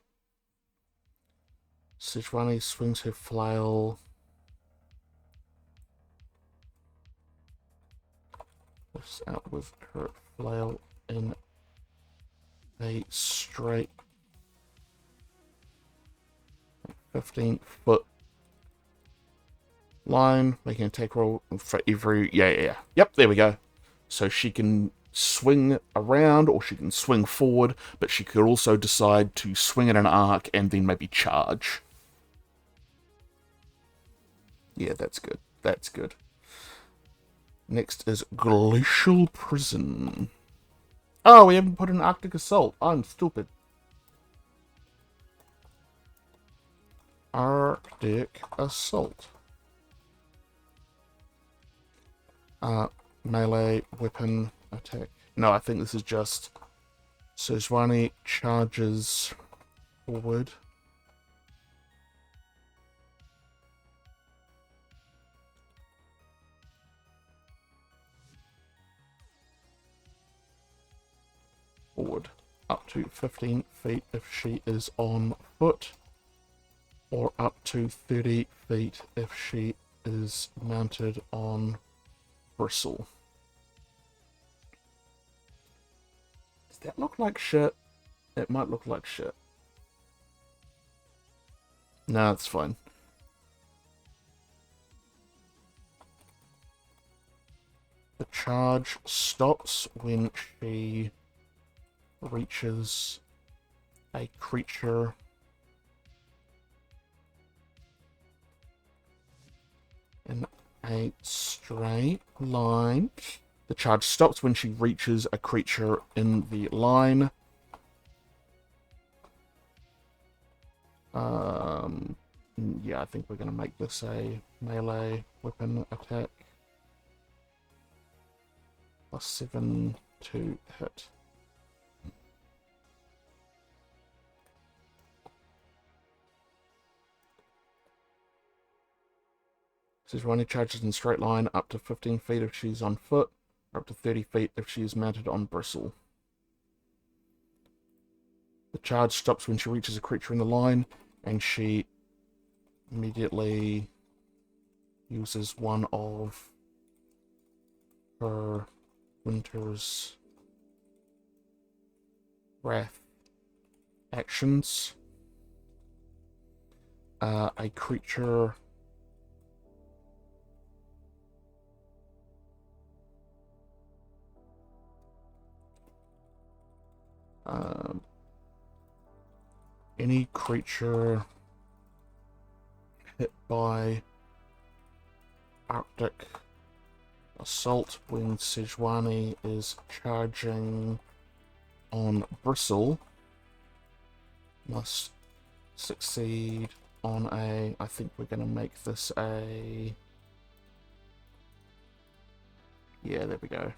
Sejuani swings her flail. Lifts out with her flail in a straight 15-foot line, making a take roll for every... Yeah. Yep, there we go. So she can swing around or she can swing forward, but she could also decide to swing in an arc and then maybe charge. Yeah, that's good. That's good. Next is Glacial Prison. Oh, we haven't put an Arctic Assault. I'm stupid. Arctic Assault. Melee weapon attack. No, I think this is just Sejuani charges forward. up to 15 feet if she is on foot, or up to 30 feet if she is mounted on Bristle. Does that look like shit? It might look like shit. No, it's fine. The charge stops when she reaches a creature in a straight line. The charge stops when she reaches a creature in the line. Yeah, I think we're going to make this a melee weapon attack. +7 to hit. Sejuani charges in straight line up to 15 feet if she's on foot, or up to 30 feet if she is mounted on Bristle. The charge stops when she reaches a creature in the line, and she immediately uses one of her Winter's Wrath actions. A creature any creature hit by Arctic Assault when Sejuani is charging on Bristle must succeed on a... I think we're going to make this a... Yeah, there we go.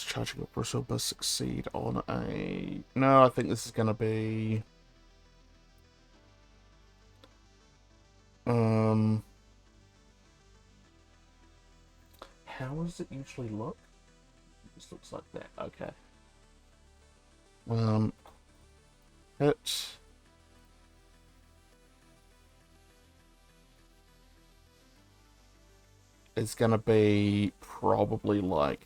Charging a Bristle must succeed on a... No, I think this is going to be... How does it usually look? It just looks like that. Okay. Hit. It's going to be probably like...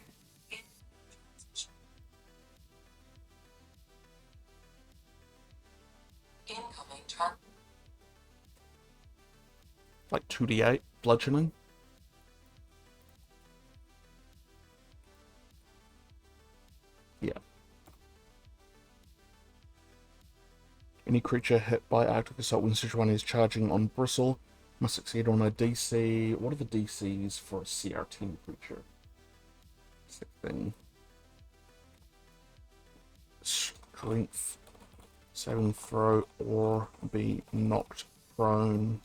like 2d8 bludgeoning. Yeah. Any creature hit by Arctic Assault when Sejuani is charging on Bristle must succeed on a DC. What are the DCs for a CR10 creature? 16. Strength saving throw or be knocked prone.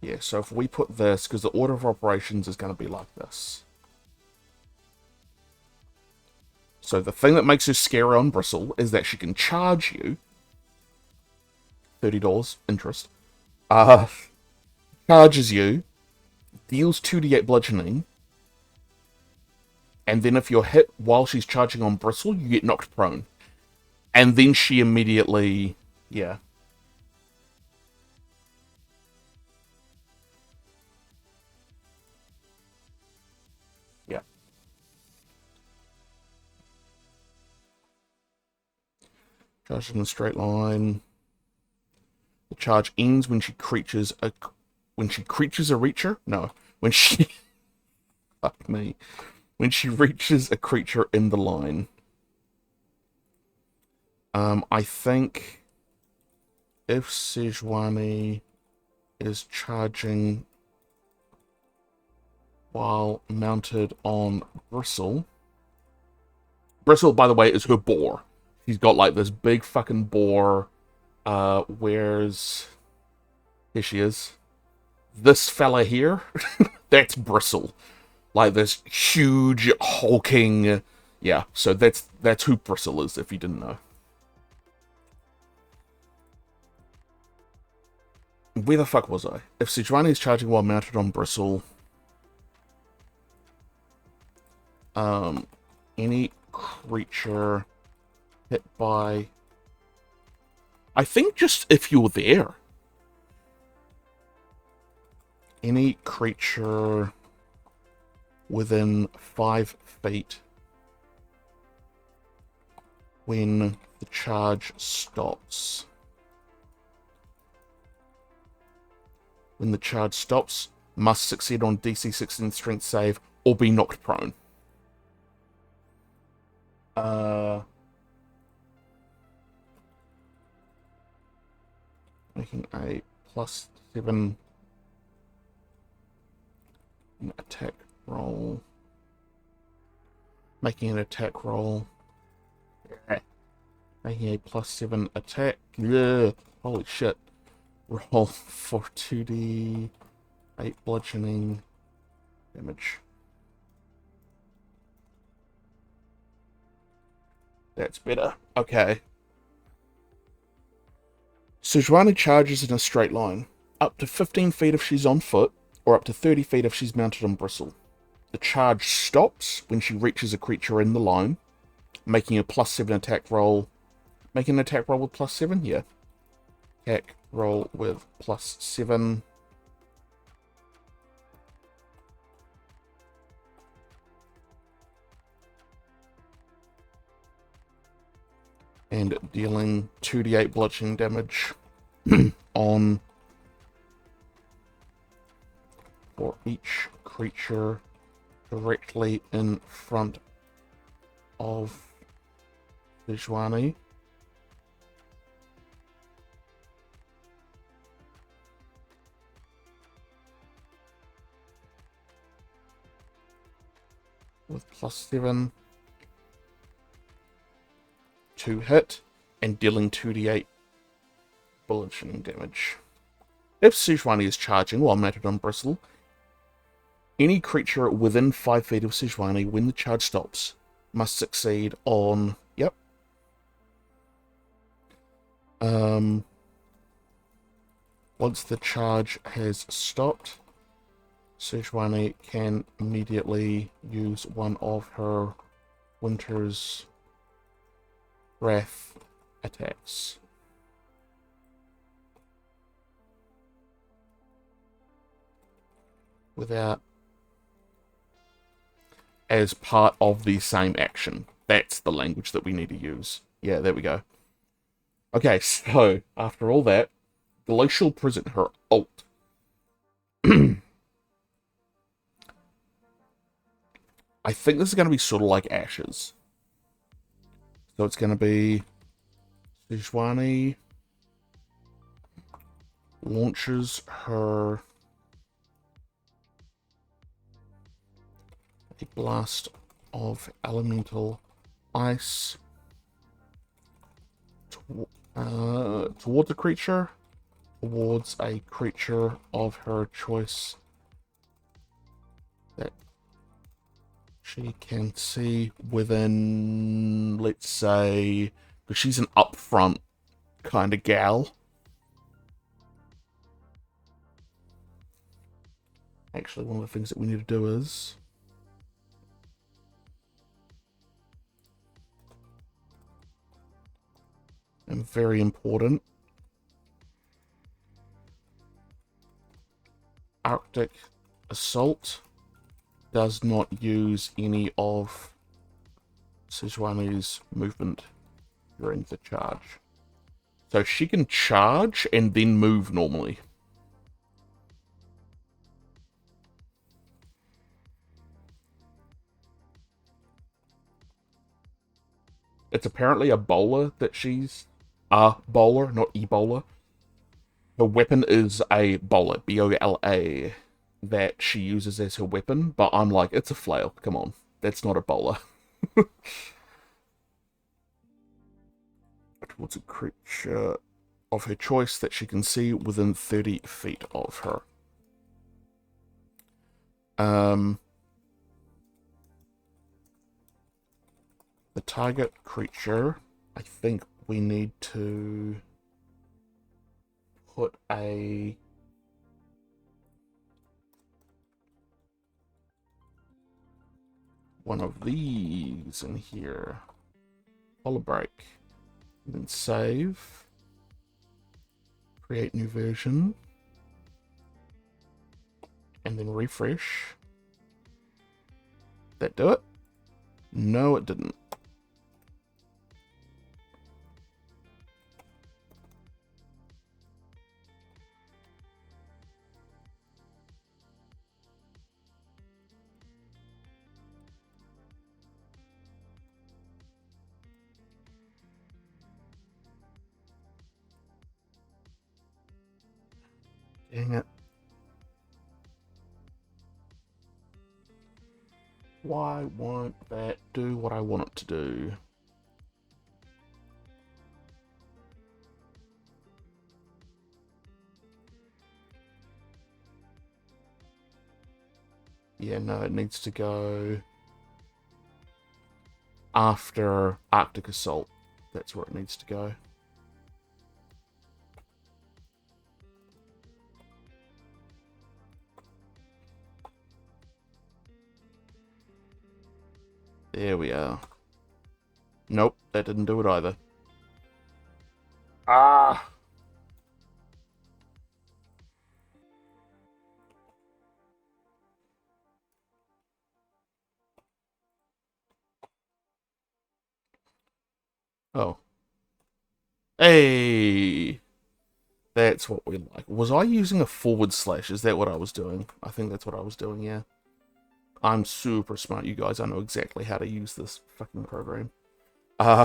Yeah, so if we put this, because the order of operations is going to be like this. So the thing that makes her scary on Bristle is that she can charge you. $30 interest. Charges you, deals 2d8 bludgeoning, and then if you're hit while she's charging on Bristle, you get knocked prone. And then she immediately... Yeah. Charge in a straight line. The charge ends when she creatures a... When she creatures a reacher? No. When she... Fuck me. When she reaches a creature in the line. I think... If Sejuani is charging while mounted on Bristle... Bristle, by the way, is her boar. She's got like this big fucking boar. Where's... Here she is. This fella here, that's Bristle. Like this huge, hulking... Yeah, so that's who Bristle is, if you didn't know. Where the fuck was I? If Sejuani is charging while mounted on Bristle, Any creature hit by... I think just if you're there. Any creature within 5 feet when the charge stops. When the charge stops, must succeed on DC 16 strength save or be knocked prone. Making a +7 attack roll. Making an attack roll. Making a +7 attack. Ugh. Holy shit. Roll for 2d8 bludgeoning damage. That's better. Okay. Sejuani charges in a straight line. Up to 15 feet if she's on foot, or up to 30 feet if she's mounted on Bristle. The charge stops when she reaches a creature in the line, making a +7 attack roll. Making an attack roll with +7? Yeah. Attack roll with +7. And dealing 2d8 bludgeoning damage on for each creature directly in front of Sejuani. With +7 to hit and dealing 2d8 bludgeoning damage. If Sejuani is charging while mounted on Bristle, any creature within 5 feet of Sejuani when the charge stops must succeed on... Yep. Once the charge has stopped, Sejuani can immediately use one of her Winter's Wrath attacks. Without... as part of the same action. That's the language that we need to use. Yeah, there we go. Okay, so, after all that, Glacial Prison, her ult. I think this is going to be sort of like Ashes. So it's going to be Sejuani launches her a blast of elemental ice towards a creature, towards a creature of her choice that she can see within, let's say, because she's an upfront kind of gal. Actually, one of the things that we need to do is... and very important, Arctic Assault does not use any of Sejuani's movement during the charge. So she can charge and then move normally. It's apparently a bowler that she's... a bowler, not Ebola. Her weapon is a bowler, B-O-L-A, that she uses as her weapon, but I'm like, it's a flail, come on. That's not a bowler. Towards a creature of her choice that she can see within 30 feet of her. The target creature, I think we need to put a... one of these in here. Follow break. And then save. Create new version. And then refresh. Did that do it? No, it didn't. Dang it. Why won't that do what I want it to do? Yeah, no, it needs to go after Arctic Assault. That's where it needs to go. There we are. Nope, that didn't do it either. Ah! Oh. Hey! That's what we like. Was I using a forward slash? Is that what I was doing? I think that's what I was doing, yeah. I'm super smart, you guys. I know exactly how to use this fucking program. Okay.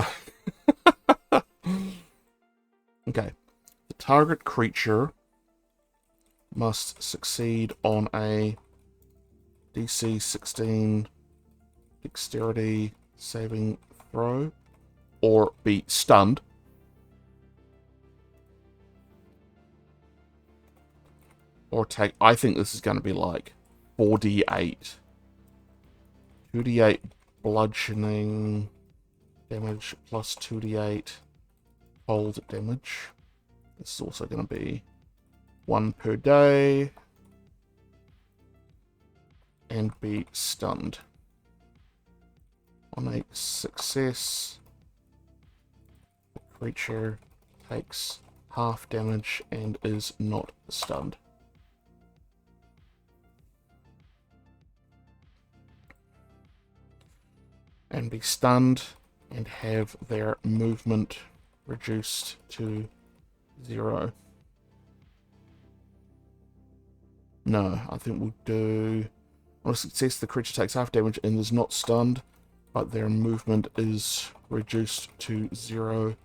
The target creature must succeed on a DC 16 dexterity saving throw or be stunned. Or take, I think this is going to be like 4d8. 2d8 bludgeoning damage plus 2d8 cold damage. This is also going to be 1 per day. And be stunned. On a success, the creature takes half damage and is not stunned. And be stunned and have their movement reduced to 0. No, I think we'll do... On a success, the creature takes half damage and is not stunned, but their movement is reduced to 0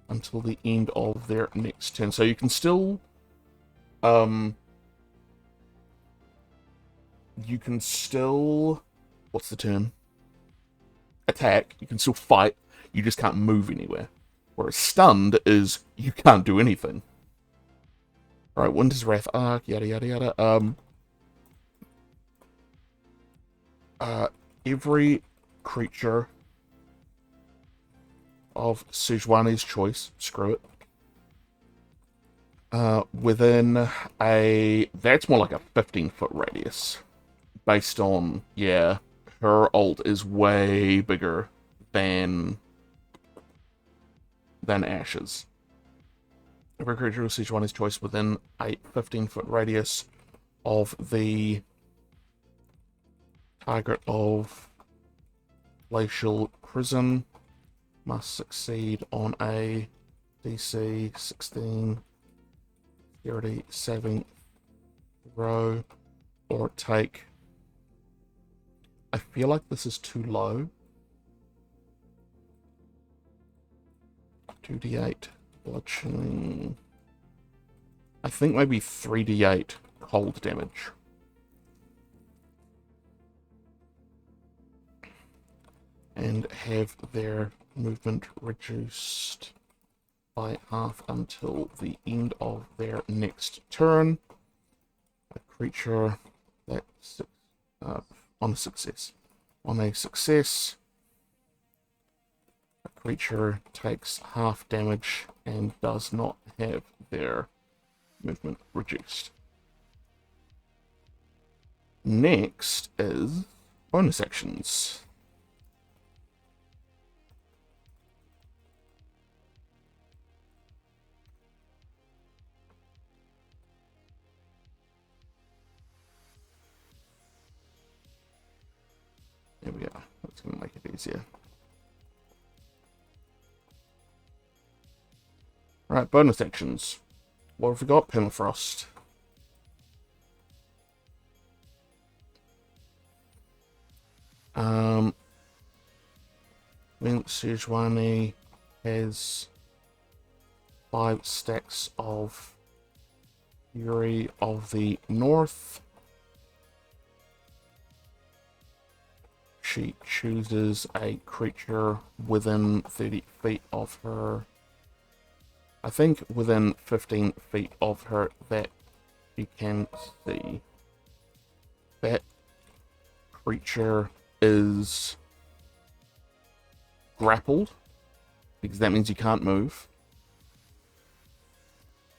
until the end of their next turn. So you can still... You can still... What's the term? Attack. You can still fight. You just can't move anywhere. Whereas stunned is you can't do anything. Alright, Winter's Wrath arc, yada yada yada. Every creature of Sejuani's choice, screw it, within a... That's more like a 15-foot radius. Based on, yeah, her ult is way bigger than Ashe's. Every creature of Sejuani's choice within a 15-foot radius of the target of Glacial Prison must succeed on a DC 16 dexterity saving throw or take... I feel like this is too low. 2d8 bludgeoning. I think maybe 3d8 cold damage. And have their movement reduced by half until the end of their next turn. A creature that on a success. On a success, a creature takes half damage and does not have their movement reduced. Next is bonus actions. easier. Right, bonus actions. What have we got? Permafrost. When Sejuani has 5 stacks of Fury of the North, she chooses a creature within 30 feet of her. I think within 15 feet of her that you can see. That creature is grappled, because that means you can't move.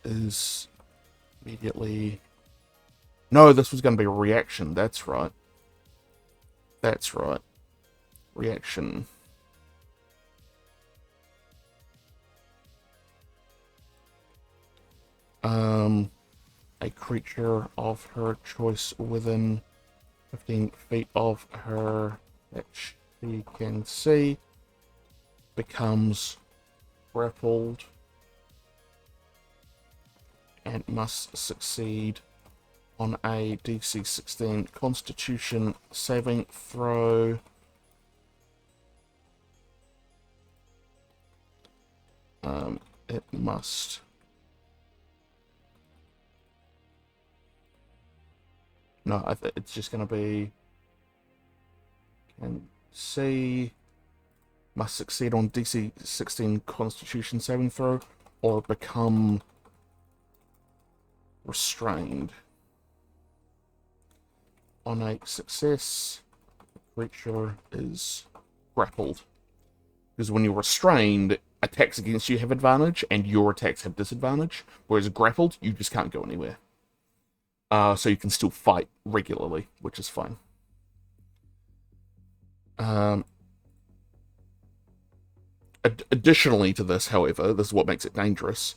Is immediately... No, this was going to be a reaction. That's right. That's right. Reaction. A creature of her choice within 15 feet of her that she can see becomes grappled and must succeed on a DC 16 Constitution saving throw. It must... No, it's just going to be... Can see... Must succeed on DC 16 Constitution saving throw or become restrained. On a success, the creature is grappled. Because when you're restrained, attacks against you have advantage and your attacks have disadvantage. Whereas grappled, you just can't go anywhere. So you can still fight regularly, which is fine. Additionally to this, however, this is what makes it dangerous.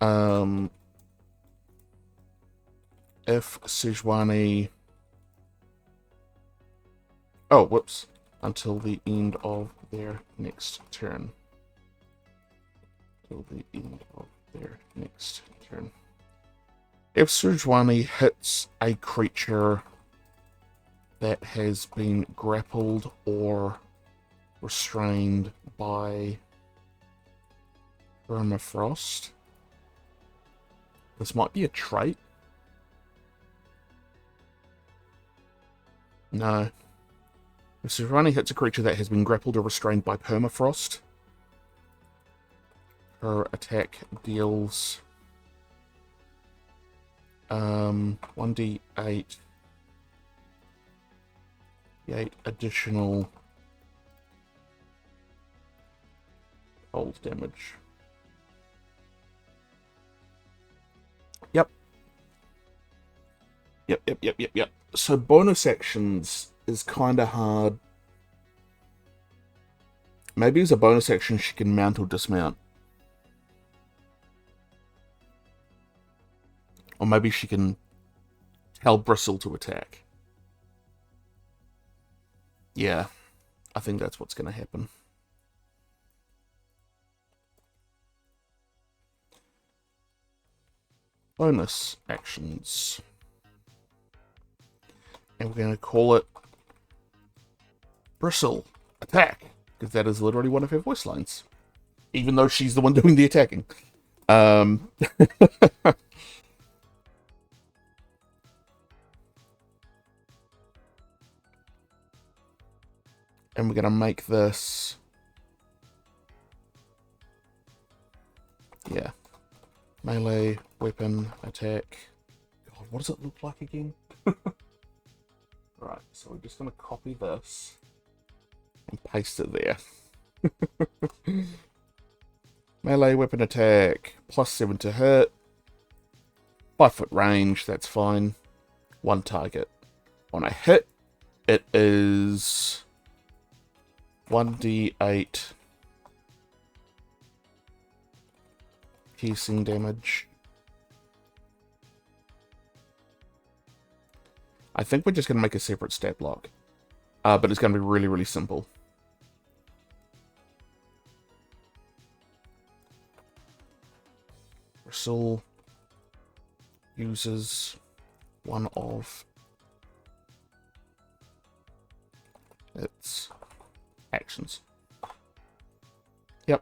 If Sejuani... Oh, whoops. Until the end of their next turn. Until the end of their next turn. If Sejuani hits a creature that has been grappled or restrained by Permafrost, this might be a trait. No. If Sejuani hits a creature that has been grappled or restrained by Permafrost, her attack deals 1d8 8 additional cold damage. Yep. Yep. So bonus actions is kind of hard. Maybe as a bonus action she can mount or dismount. Or maybe she can tell Bristle to attack. Yeah, I think that's what's going to happen. Bonus actions. And we're going to call it Bristle attack, because that is literally one of her voice lines. Even though she's the one doing the attacking. And we're going to make this... Yeah. Melee, weapon, attack. God, what does it look like again? Right, so we're just going to copy this and paste it there. Melee, weapon, attack, +7 to hit. 5 foot range, that's fine. 1 target. On a hit, it is 1d8 piercing damage. I think we're just going to make a separate stat block. But it's going to be really, really simple. Bristle uses one of its actions. Yep.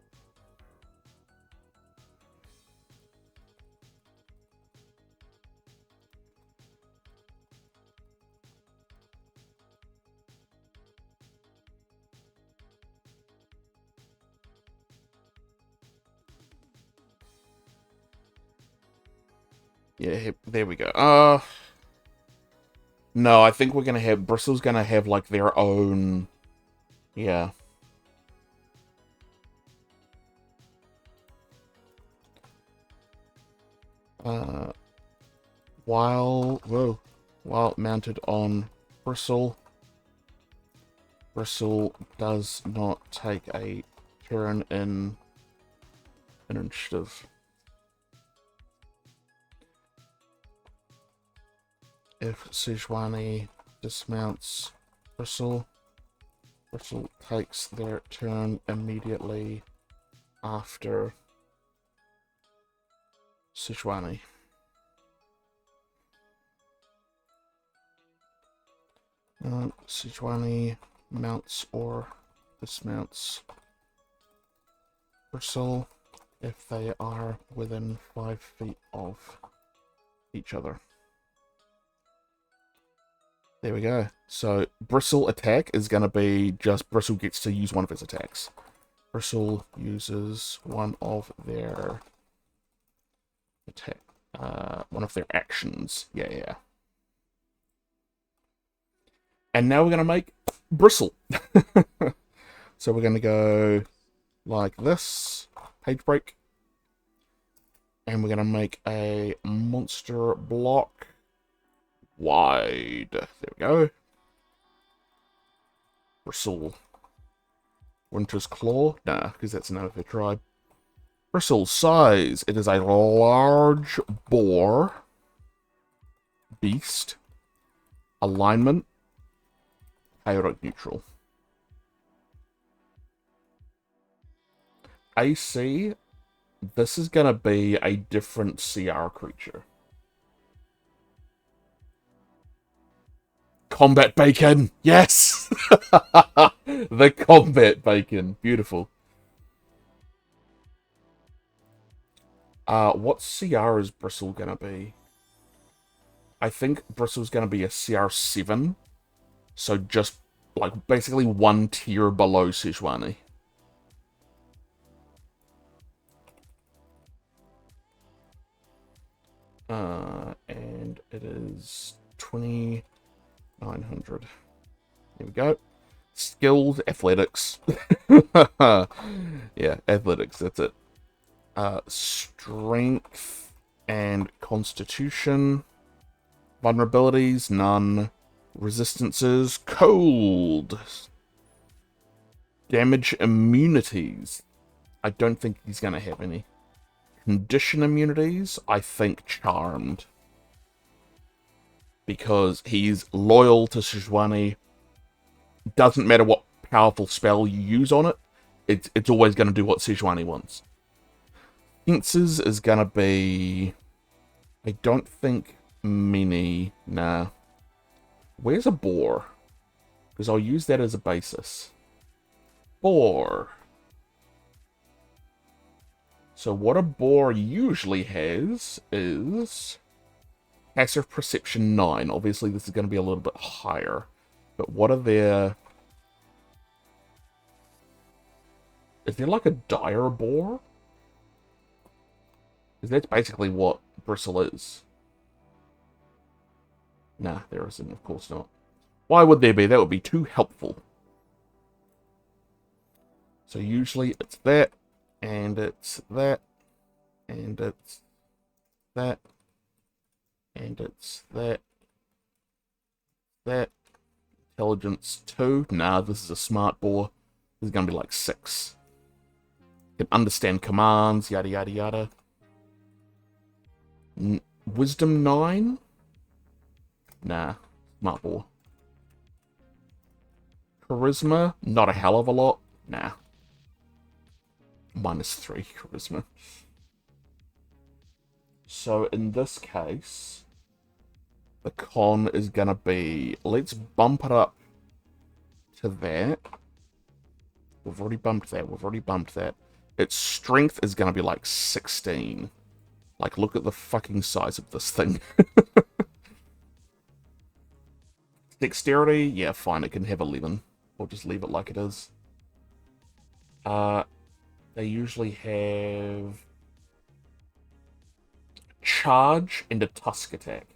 Yeah, there we go. No, I think we're gonna have... Bristle's gonna have, like, their own... Yeah. While mounted on Bristle, Bristle does not take a turn in initiative. If Sejuani dismounts Bristle, Bristle takes their turn immediately after Sejuani. Sejuani mounts or dismounts Bristle if they are within 5 feet of each other. There we go. So, Bristle attack is going to be just Bristle gets to use one of its attacks. Bristle uses one of their one of their actions. Yeah. And now we're going to make Bristle. So we're going to go like this. Page break. And we're going to make a monster block wide. There we go. Bristle. Winter's Claw? Nah, because that's another of their tribe. Bristle size. It is a large boar. Beast. Alignment. Chaotic neutral. AC. This is going to be a different CR creature. Combat bacon! Yes! The combat bacon. Beautiful. What CR is Bristle going to be? I think Bristle's going to be a CR7. So just, like, basically one tier below Sejuani. And it is 2,900. There we go. Skilled athletics. Yeah, athletics, that's it. Strength and constitution. Vulnerabilities, none. Resistances, cold. Damage immunities. I don't think he's going to have any. Condition immunities, I think charmed. Because he's loyal to Sejuani. Doesn't matter what powerful spell you use on it. It's always going to do what Sejuani wants. Fences is going to be... I don't think mini. Nah. Where's a boar? Because I'll use that as a basis. Boar. So what a boar usually has is passive perception 9. Obviously this is going to be a little bit higher. But what are their... Is there like a dire boar? Because that's basically what Bristle is. Nah, there isn't, of course not. Why would there be? That would be too helpful. So usually it's that, and it's that, and it's that, and it's that, that. Intelligence 2. Nah, this is a smart boar. This is going to be like 6. Can understand commands, yada yada yada. Wisdom 9? Nah, smart boar. Charisma, not a hell of a lot. Nah. -3 charisma. So in this case, the con is going to be, let's bump it up to that. We've already bumped that. We've already bumped that. Its strength is going to be like 16. Like, look at the fucking size of this thing. Dexterity, yeah, fine. It can have 11. We'll just leave it like it is. They usually have charge and a tusk attack.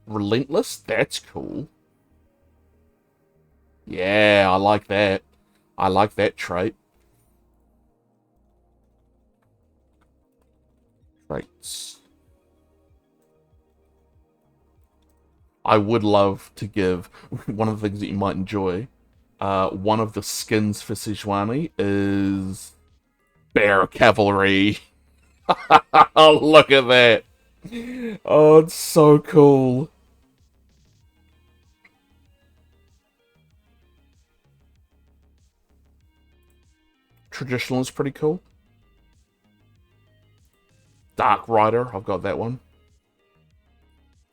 Relentless, that's cool. Yeah, I like that. I like that trait. Traits. I would love to give one of the things that you might enjoy. One of the skins for Sejuani is bear cavalry. Oh, look at that. Oh, it's so cool. Traditional is pretty cool. Dark Rider, I've got that one.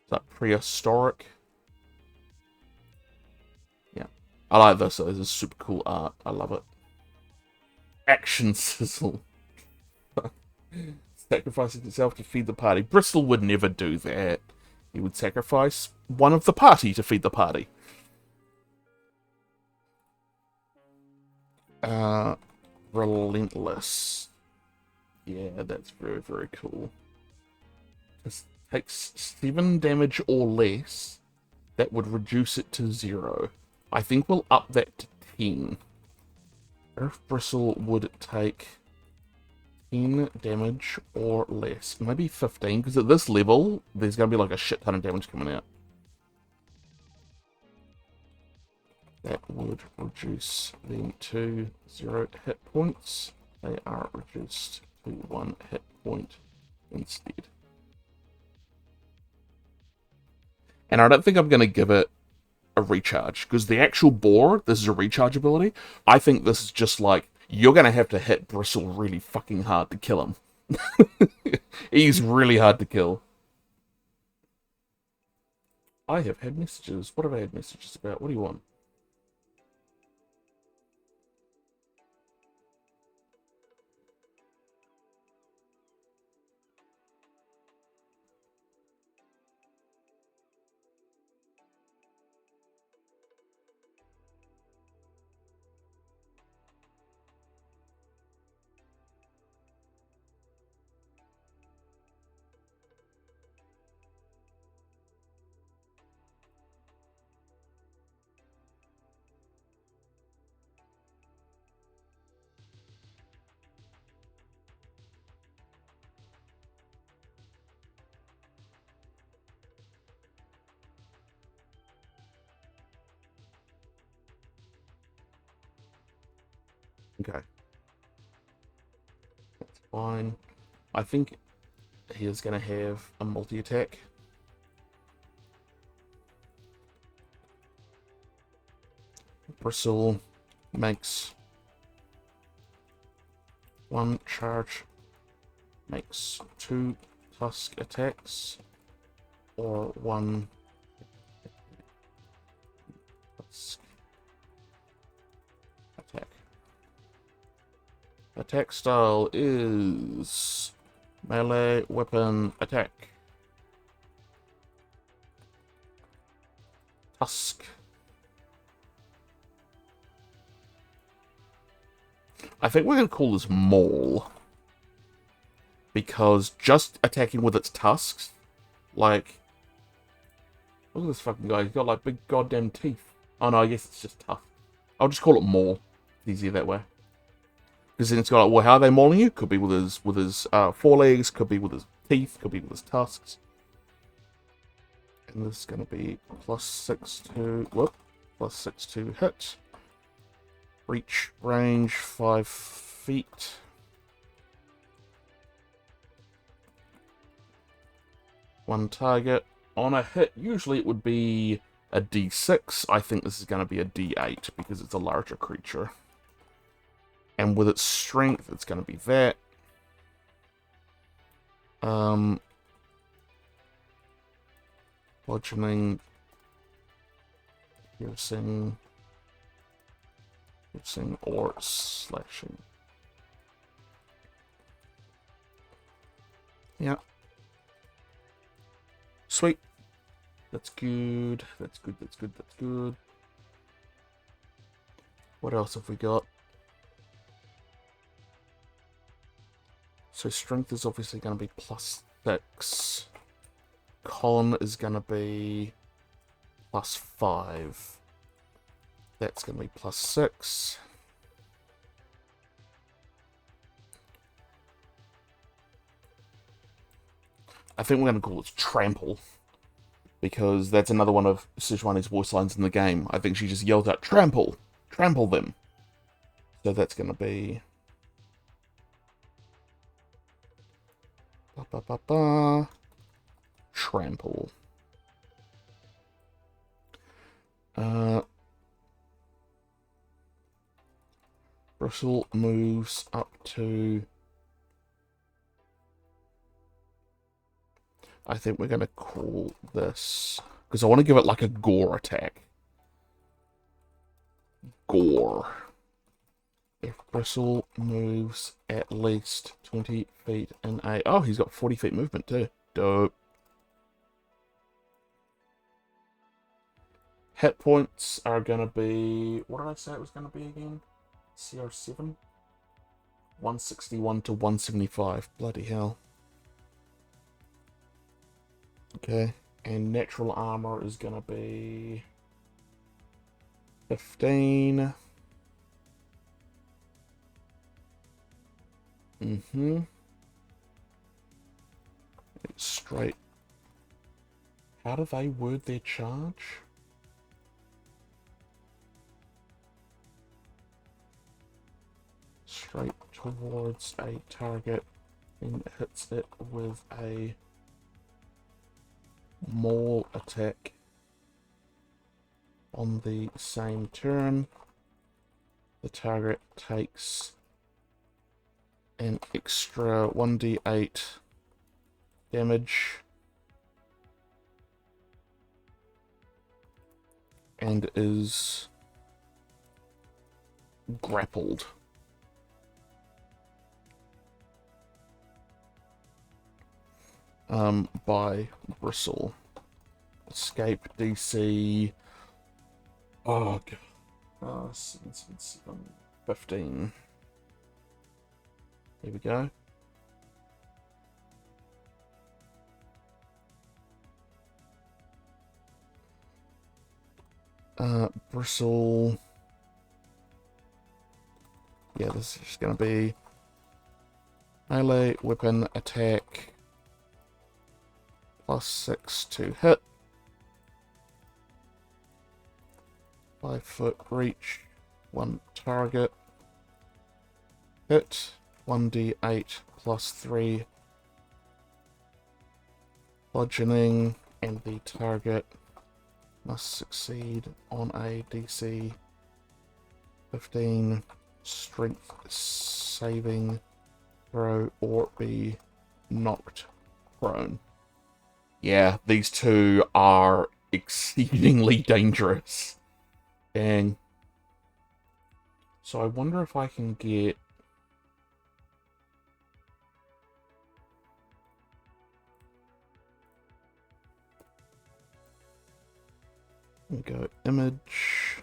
Is that prehistoric? Yeah. I like this. This is super cool art. I love it. Action sizzle. Sacrificing himself to feed the party. Bristle would never do that. He would sacrifice one of the party to feed the party. Relentless. Yeah, that's very, very cool. This takes 7 damage or less. That would reduce it to 0. I think we'll up that to 10. Earth Bristle would take 10 damage or less. Maybe 15, because at this level, there's going to be like a shit ton of damage coming out. That would reduce them to 0 hit points. They are reduced to 1 hit point instead. And I don't think I'm going to give it a recharge, because the actual boar, this is a recharge ability. I think this is just like, you're going to have to hit Bristle really fucking hard to kill him. He's really hard to kill. I have had messages. What have I had messages about? What do you want? Okay. That's fine. I think he is going to have a multi-attack. Bristle makes 1 charge, makes 2 tusk attacks, or 1 tusk attack. Attack style is melee weapon attack. Tusk. I think we're going to call this Maul. Because just attacking with its tusks, like, look at this fucking guy. He's got like big goddamn teeth. Oh no, I guess it's just tough. I'll just call it Maul. It's easier that way. Because then it's got like, well, how are they mauling you? Could be with his forelegs, could be with his teeth, could be with his tusks. And this is going to be +6 to +6 to hit. Reach range 5 feet. One target on a hit. Usually it would be a D6. I think this is going to be a D8 because it's a larger creature. And with its strength, it's going to be that. Bludgeoning, piercing, or slashing. Yeah. Sweet. That's good. That's good. That's good. That's good. What else have we got? So strength is obviously going to be +6. Con is going to be +5. That's going to be +6. I think we're going to call it Trample, because that's another one of Sejuani's voice lines in the game. I think she just yelled out, "Trample! Trample them!" So that's going to be... Trample. Bristle moves up to... I think we're going to call this... because I want to give it like a gore attack. Gore. If Bristle moves at least 20 feet in a... oh, he's got 40 feet movement too. Dope. Hit points are going to be... what did I say it was going to be again? CR7? 161 to 175. Bloody hell. Okay. And natural armor is going to be... 15. Straight. How do they word their charge? Straight towards a target and hits it with a maul attack on the same turn. The target takes an extra 1d8 damage and is grappled. By Bristle. Escape DC. Oh god. 7, 7, 7, 15. Here we go. Bristle. Yeah, this is just gonna be melee weapon attack. +6 to hit. 5-foot reach. 1 target. Hit. 1d8 +3. Bludgeoning. And the target must succeed on a DC 15 strength saving throw or be knocked prone. Yeah, these two are exceedingly dangerous. And so I wonder if I can get... Here we go, image.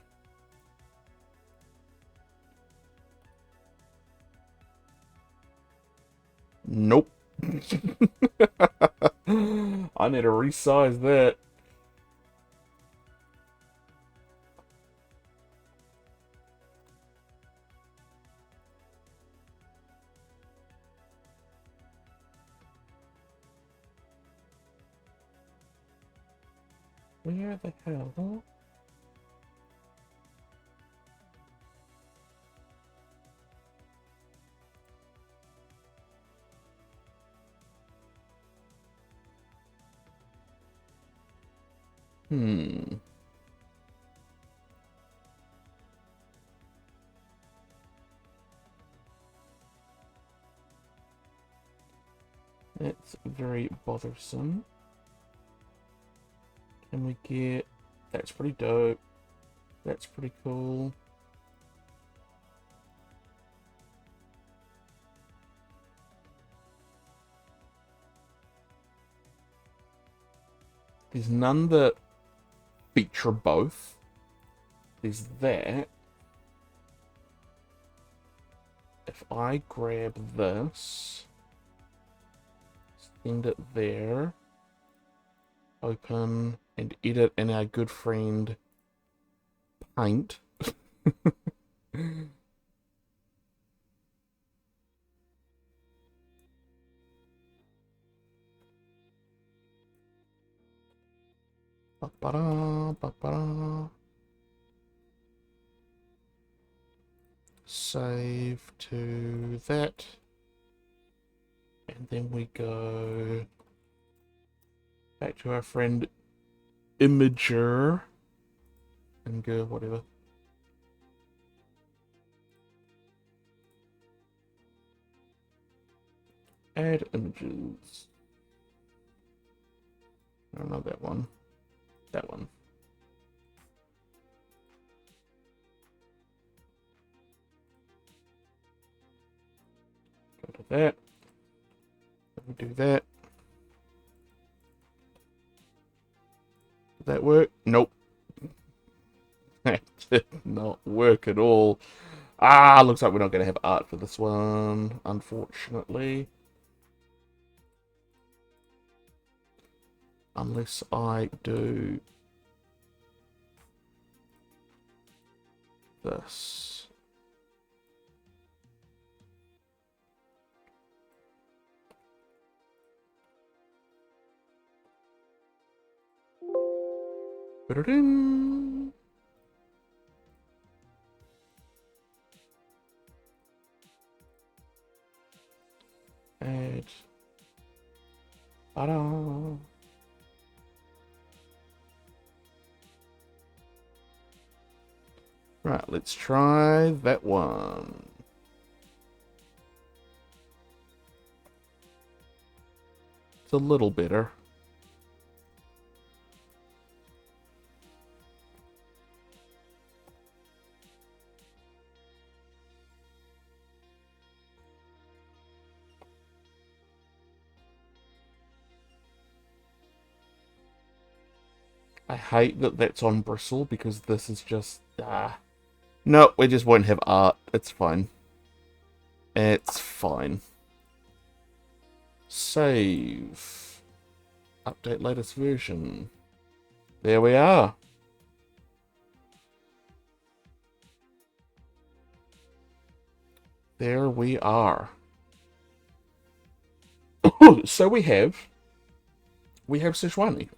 Nope. I need to resize that. Where the hell? Huh? That It's very bothersome. Can we get... That's pretty dope. That's pretty cool. There's none that feature both. There's that. If I grab this, send it there, open and edit in our good friend Paint. Save to that. And then we go back to our friend Imager and go whatever. Add images. No, not that one. That one. Go to that. We do that. Did that work? Nope. That did not work at all. Ah, looks like we're not going to have art for this one, unfortunately. Unless I do this. Put it in. Add. Ta-da. Right, let's try that one. It's a little better. I hate that that's on Bristle because this is just... No, we just won't have art. It's fine. It's fine. Save. Update latest version. There we are. There we are. So we have Sejuani.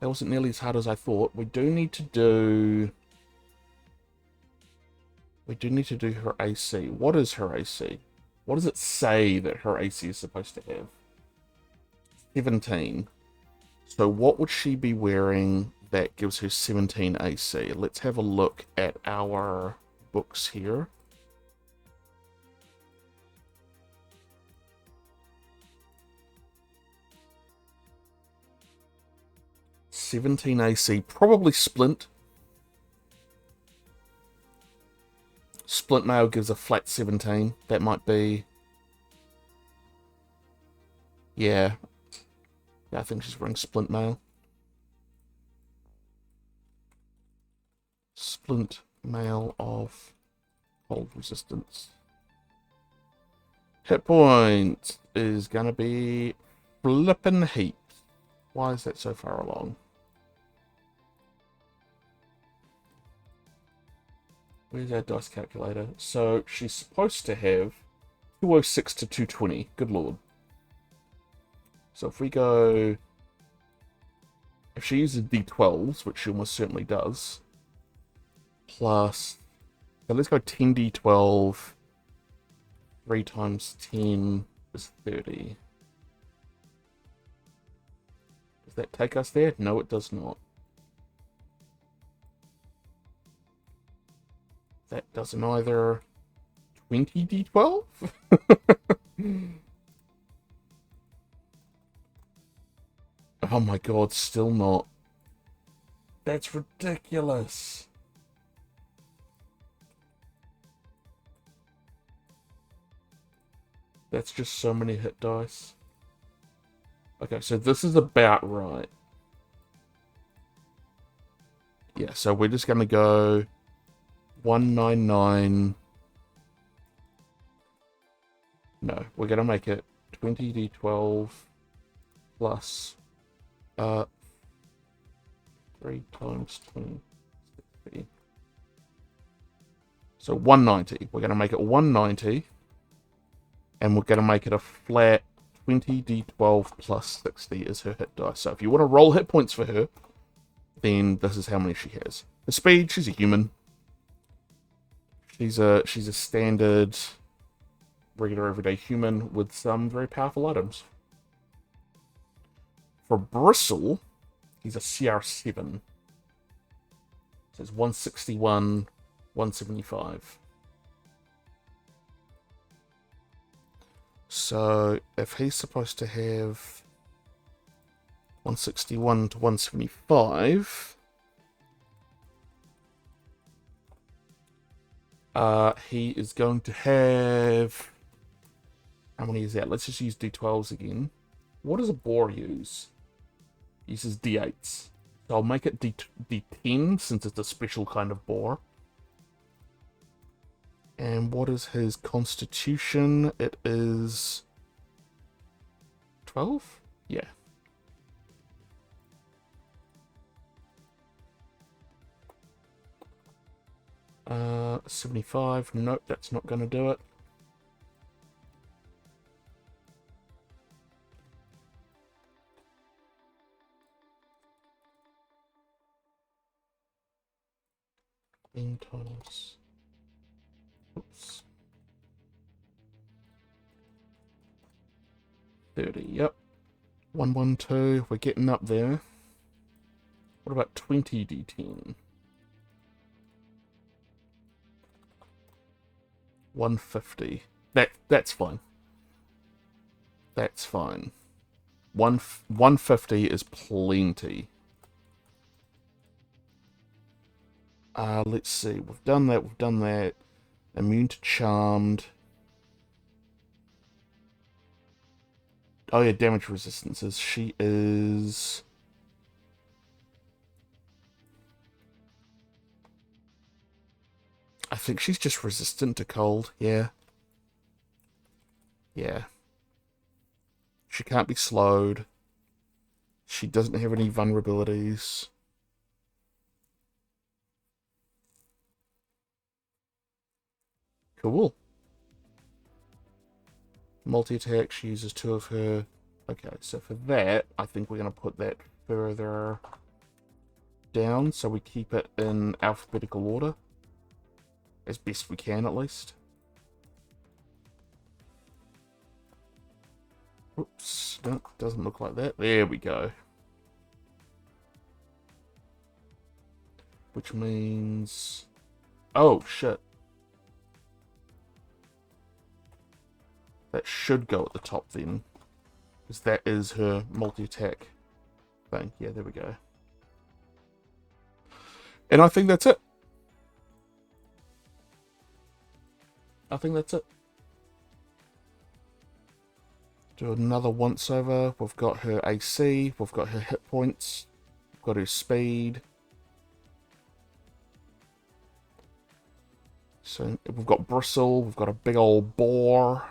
That wasn't nearly as hard as I thought. We do need to do her AC. What is her AC? What does it say that her AC is supposed to have? 17. So what would she be wearing that gives her 17 AC? Let's have a look at our books here. (17 AC), probably Splint. Splint mail gives a flat 17. That might be... Yeah. Yeah, I think she's wearing Splint mail. Splint mail of cold resistance. Hit point is gonna be flippin' heat. Why is that so far along? Where's our dice calculator? So she's supposed to have 206 to 220. Good lord. So if we go... If she uses D12s, which she almost certainly does, plus... So let's go 10D12. 3 times 10 is 30. Does that take us there? No, it does not. That doesn't either. 20D12? Oh my god, still not. That's ridiculous. That's just so many hit dice. Okay, so this is about right. Yeah, so we're just going to go 199. No, we're going to make it 20d12 plus 3 times 20. So 190. We're going to make it 190. And we're going to make it a flat 20d12 plus 60 is her hit dice. So if you want to roll hit points for her, then this is how many she has. The speed, she's a human. She's a standard, regular, everyday human with some very powerful items. For Bristle, he's a CR7. So it's 161, 175. So if he's supposed to have 161 to 175, he is going to have... How many is that? Let's just use D12s again. What does a boar use? He uses D8s. So I'll make it D10 since it's a special kind of boar. And what is his constitution? It is 12? Yeah. Uh, 75. Nope, that's not going to do it. In times. Oops. 30, yep. 112, we're getting up there. What about 20d10? 150. That's fine. That's fine. 150 is plenty. Let's see. We've done that. We've done that. Immune to charmed. Oh yeah, damage resistances. She is... I think she's just resistant to cold. Yeah. Yeah. She can't be slowed. She doesn't have any vulnerabilities. Cool. Multi-attack, she uses 2 of her. Okay, so for that, I think we're going to put that further down so we keep it in alphabetical order. As best we can, at least. Oops, no, doesn't look like that. There we go. Which means... Oh, shit. That should go at the top then. Because that is her multi-attack thing. Yeah, there we go. And I think that's it. I think that's it. Do another once over. We've got her AC. We've got her hit points. We've got her speed. So we've got Bristle. We've got a big old boar.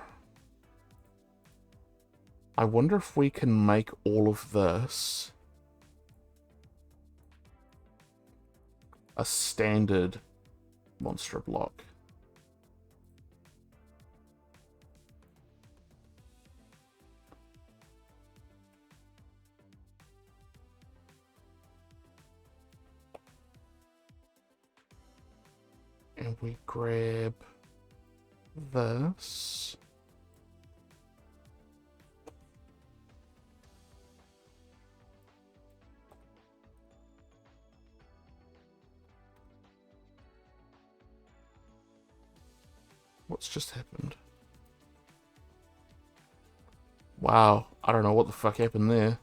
I wonder if we can make all of this a standard monster block. And we grab this. What's just happened? Wow, I don't know what the fuck happened there.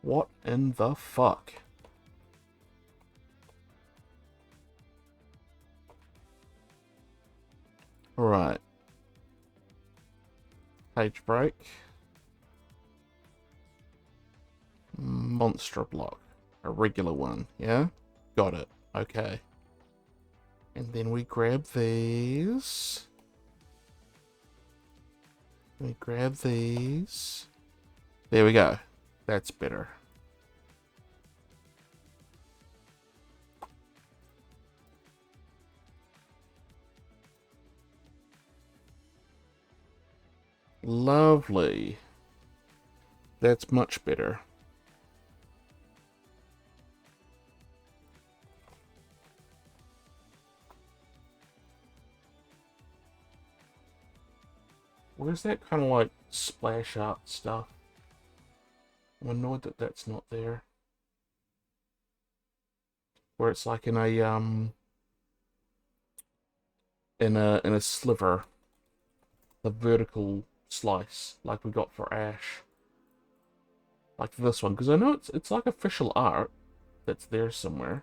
What in the fuck? Alright. Page break. Monster block. A regular one, yeah? Got it. Okay. And then we grab these. We grab these. There we go. That's better. Lovely. That's much better. Where's that kind of like splash art stuff? I'm annoyed that that's not there. Where it's like in a sliver, the vertical slice like we got for Ash. Like this one, because I know it's like official art that's there somewhere.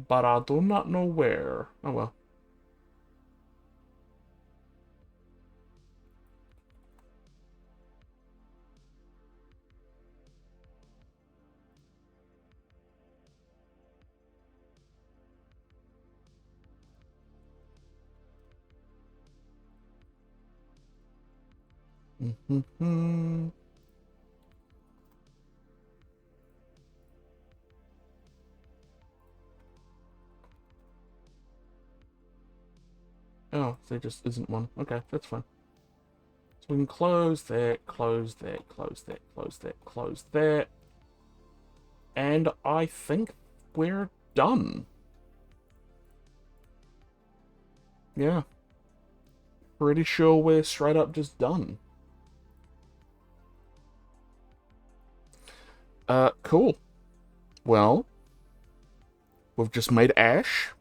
But I do not know where. Oh well. Oh, there just isn't one. Okay, that's fine. So we can close that, close that, close that, close that, close that. And I think we're done. Yeah. Pretty sure we're straight up just done. Cool. Well, we've just made Ash.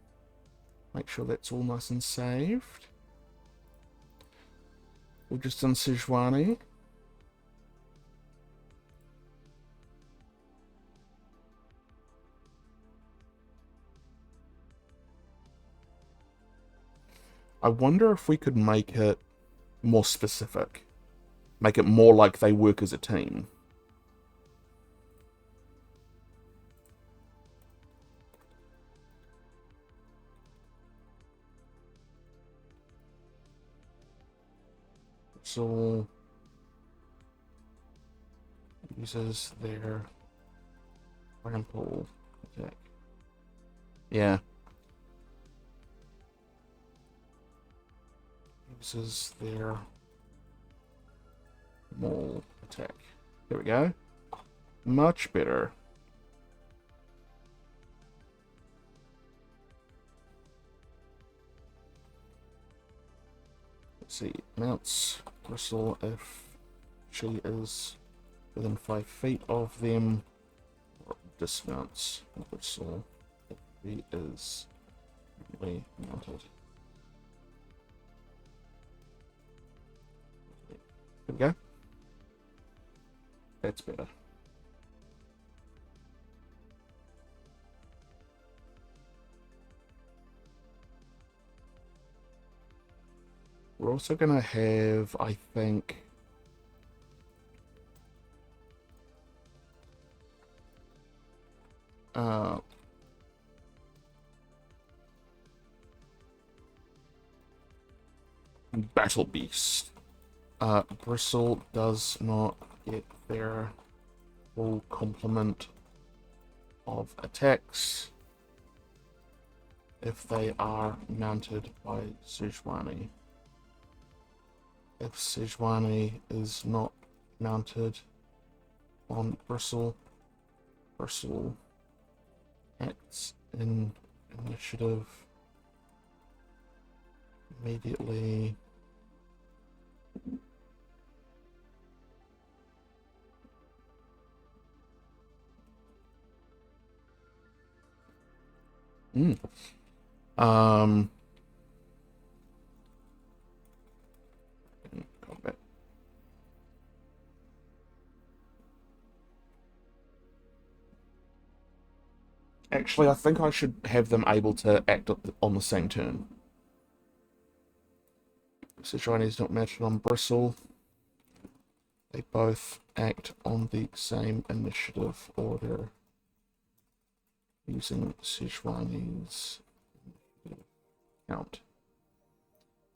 Make sure that's all nice and saved. We've just done Sejuani. I wonder if we could make it more specific. Make it more like they work as a team. So uses their trample attack. Yeah. Uses their maul attack. There we go. Much better. Let's see. Mounts Bristle if she is within 5 feet of them. Or dismounts Bristle if he is really mounted. There we go. That's better. We're also going to have, I think, Battle Beast. Bristle does not get their full complement of attacks if they are mounted by Sejuani. If Sejuani is not mounted on Bristle, Bristle acts in initiative immediately. Combat Actually, I think I should have them able to act on the same turn. Sejuani is not matched on Bristle. They both act on the same initiative order using Sejuani's count.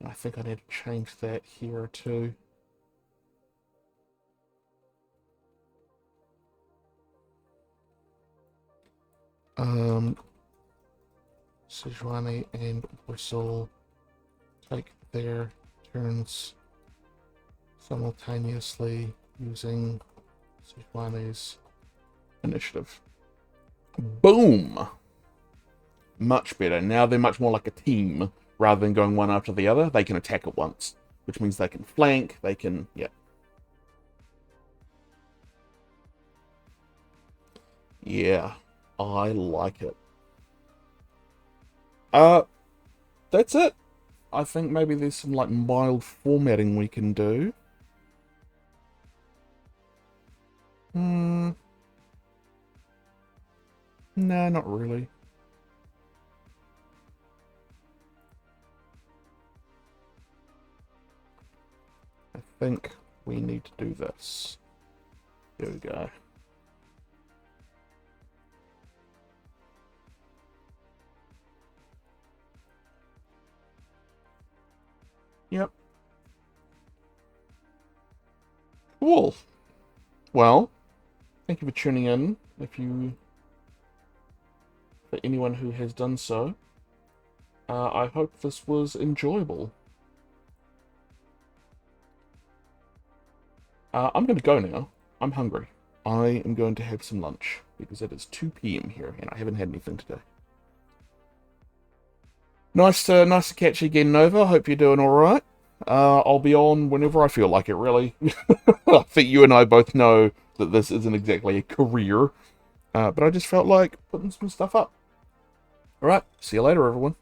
And I think I need to change that here too. Sejuani and Bristle take their turns simultaneously using Sejuani's initiative. Boom! Much better. Now they're much more like a team rather than going one after the other. They can attack at once, which means they can flank, they can, yeah. Yeah, I like it. That's it. I think maybe there's some like mild formatting we can do. No, not really. I think we need to do this. Here we go. Yep. Cool. Well, thank you for tuning in. For anyone who has done so, I hope this was enjoyable. I'm going to go now. I'm hungry. I am going to have some lunch because it is 2 p.m. here and I haven't had anything today. Nice to catch you again, Nova. Hope you're doing all right. I'll be on whenever I feel like it, really. I think you and I both know that this isn't exactly a career, but I just felt like putting some stuff up. All right, see you later, everyone.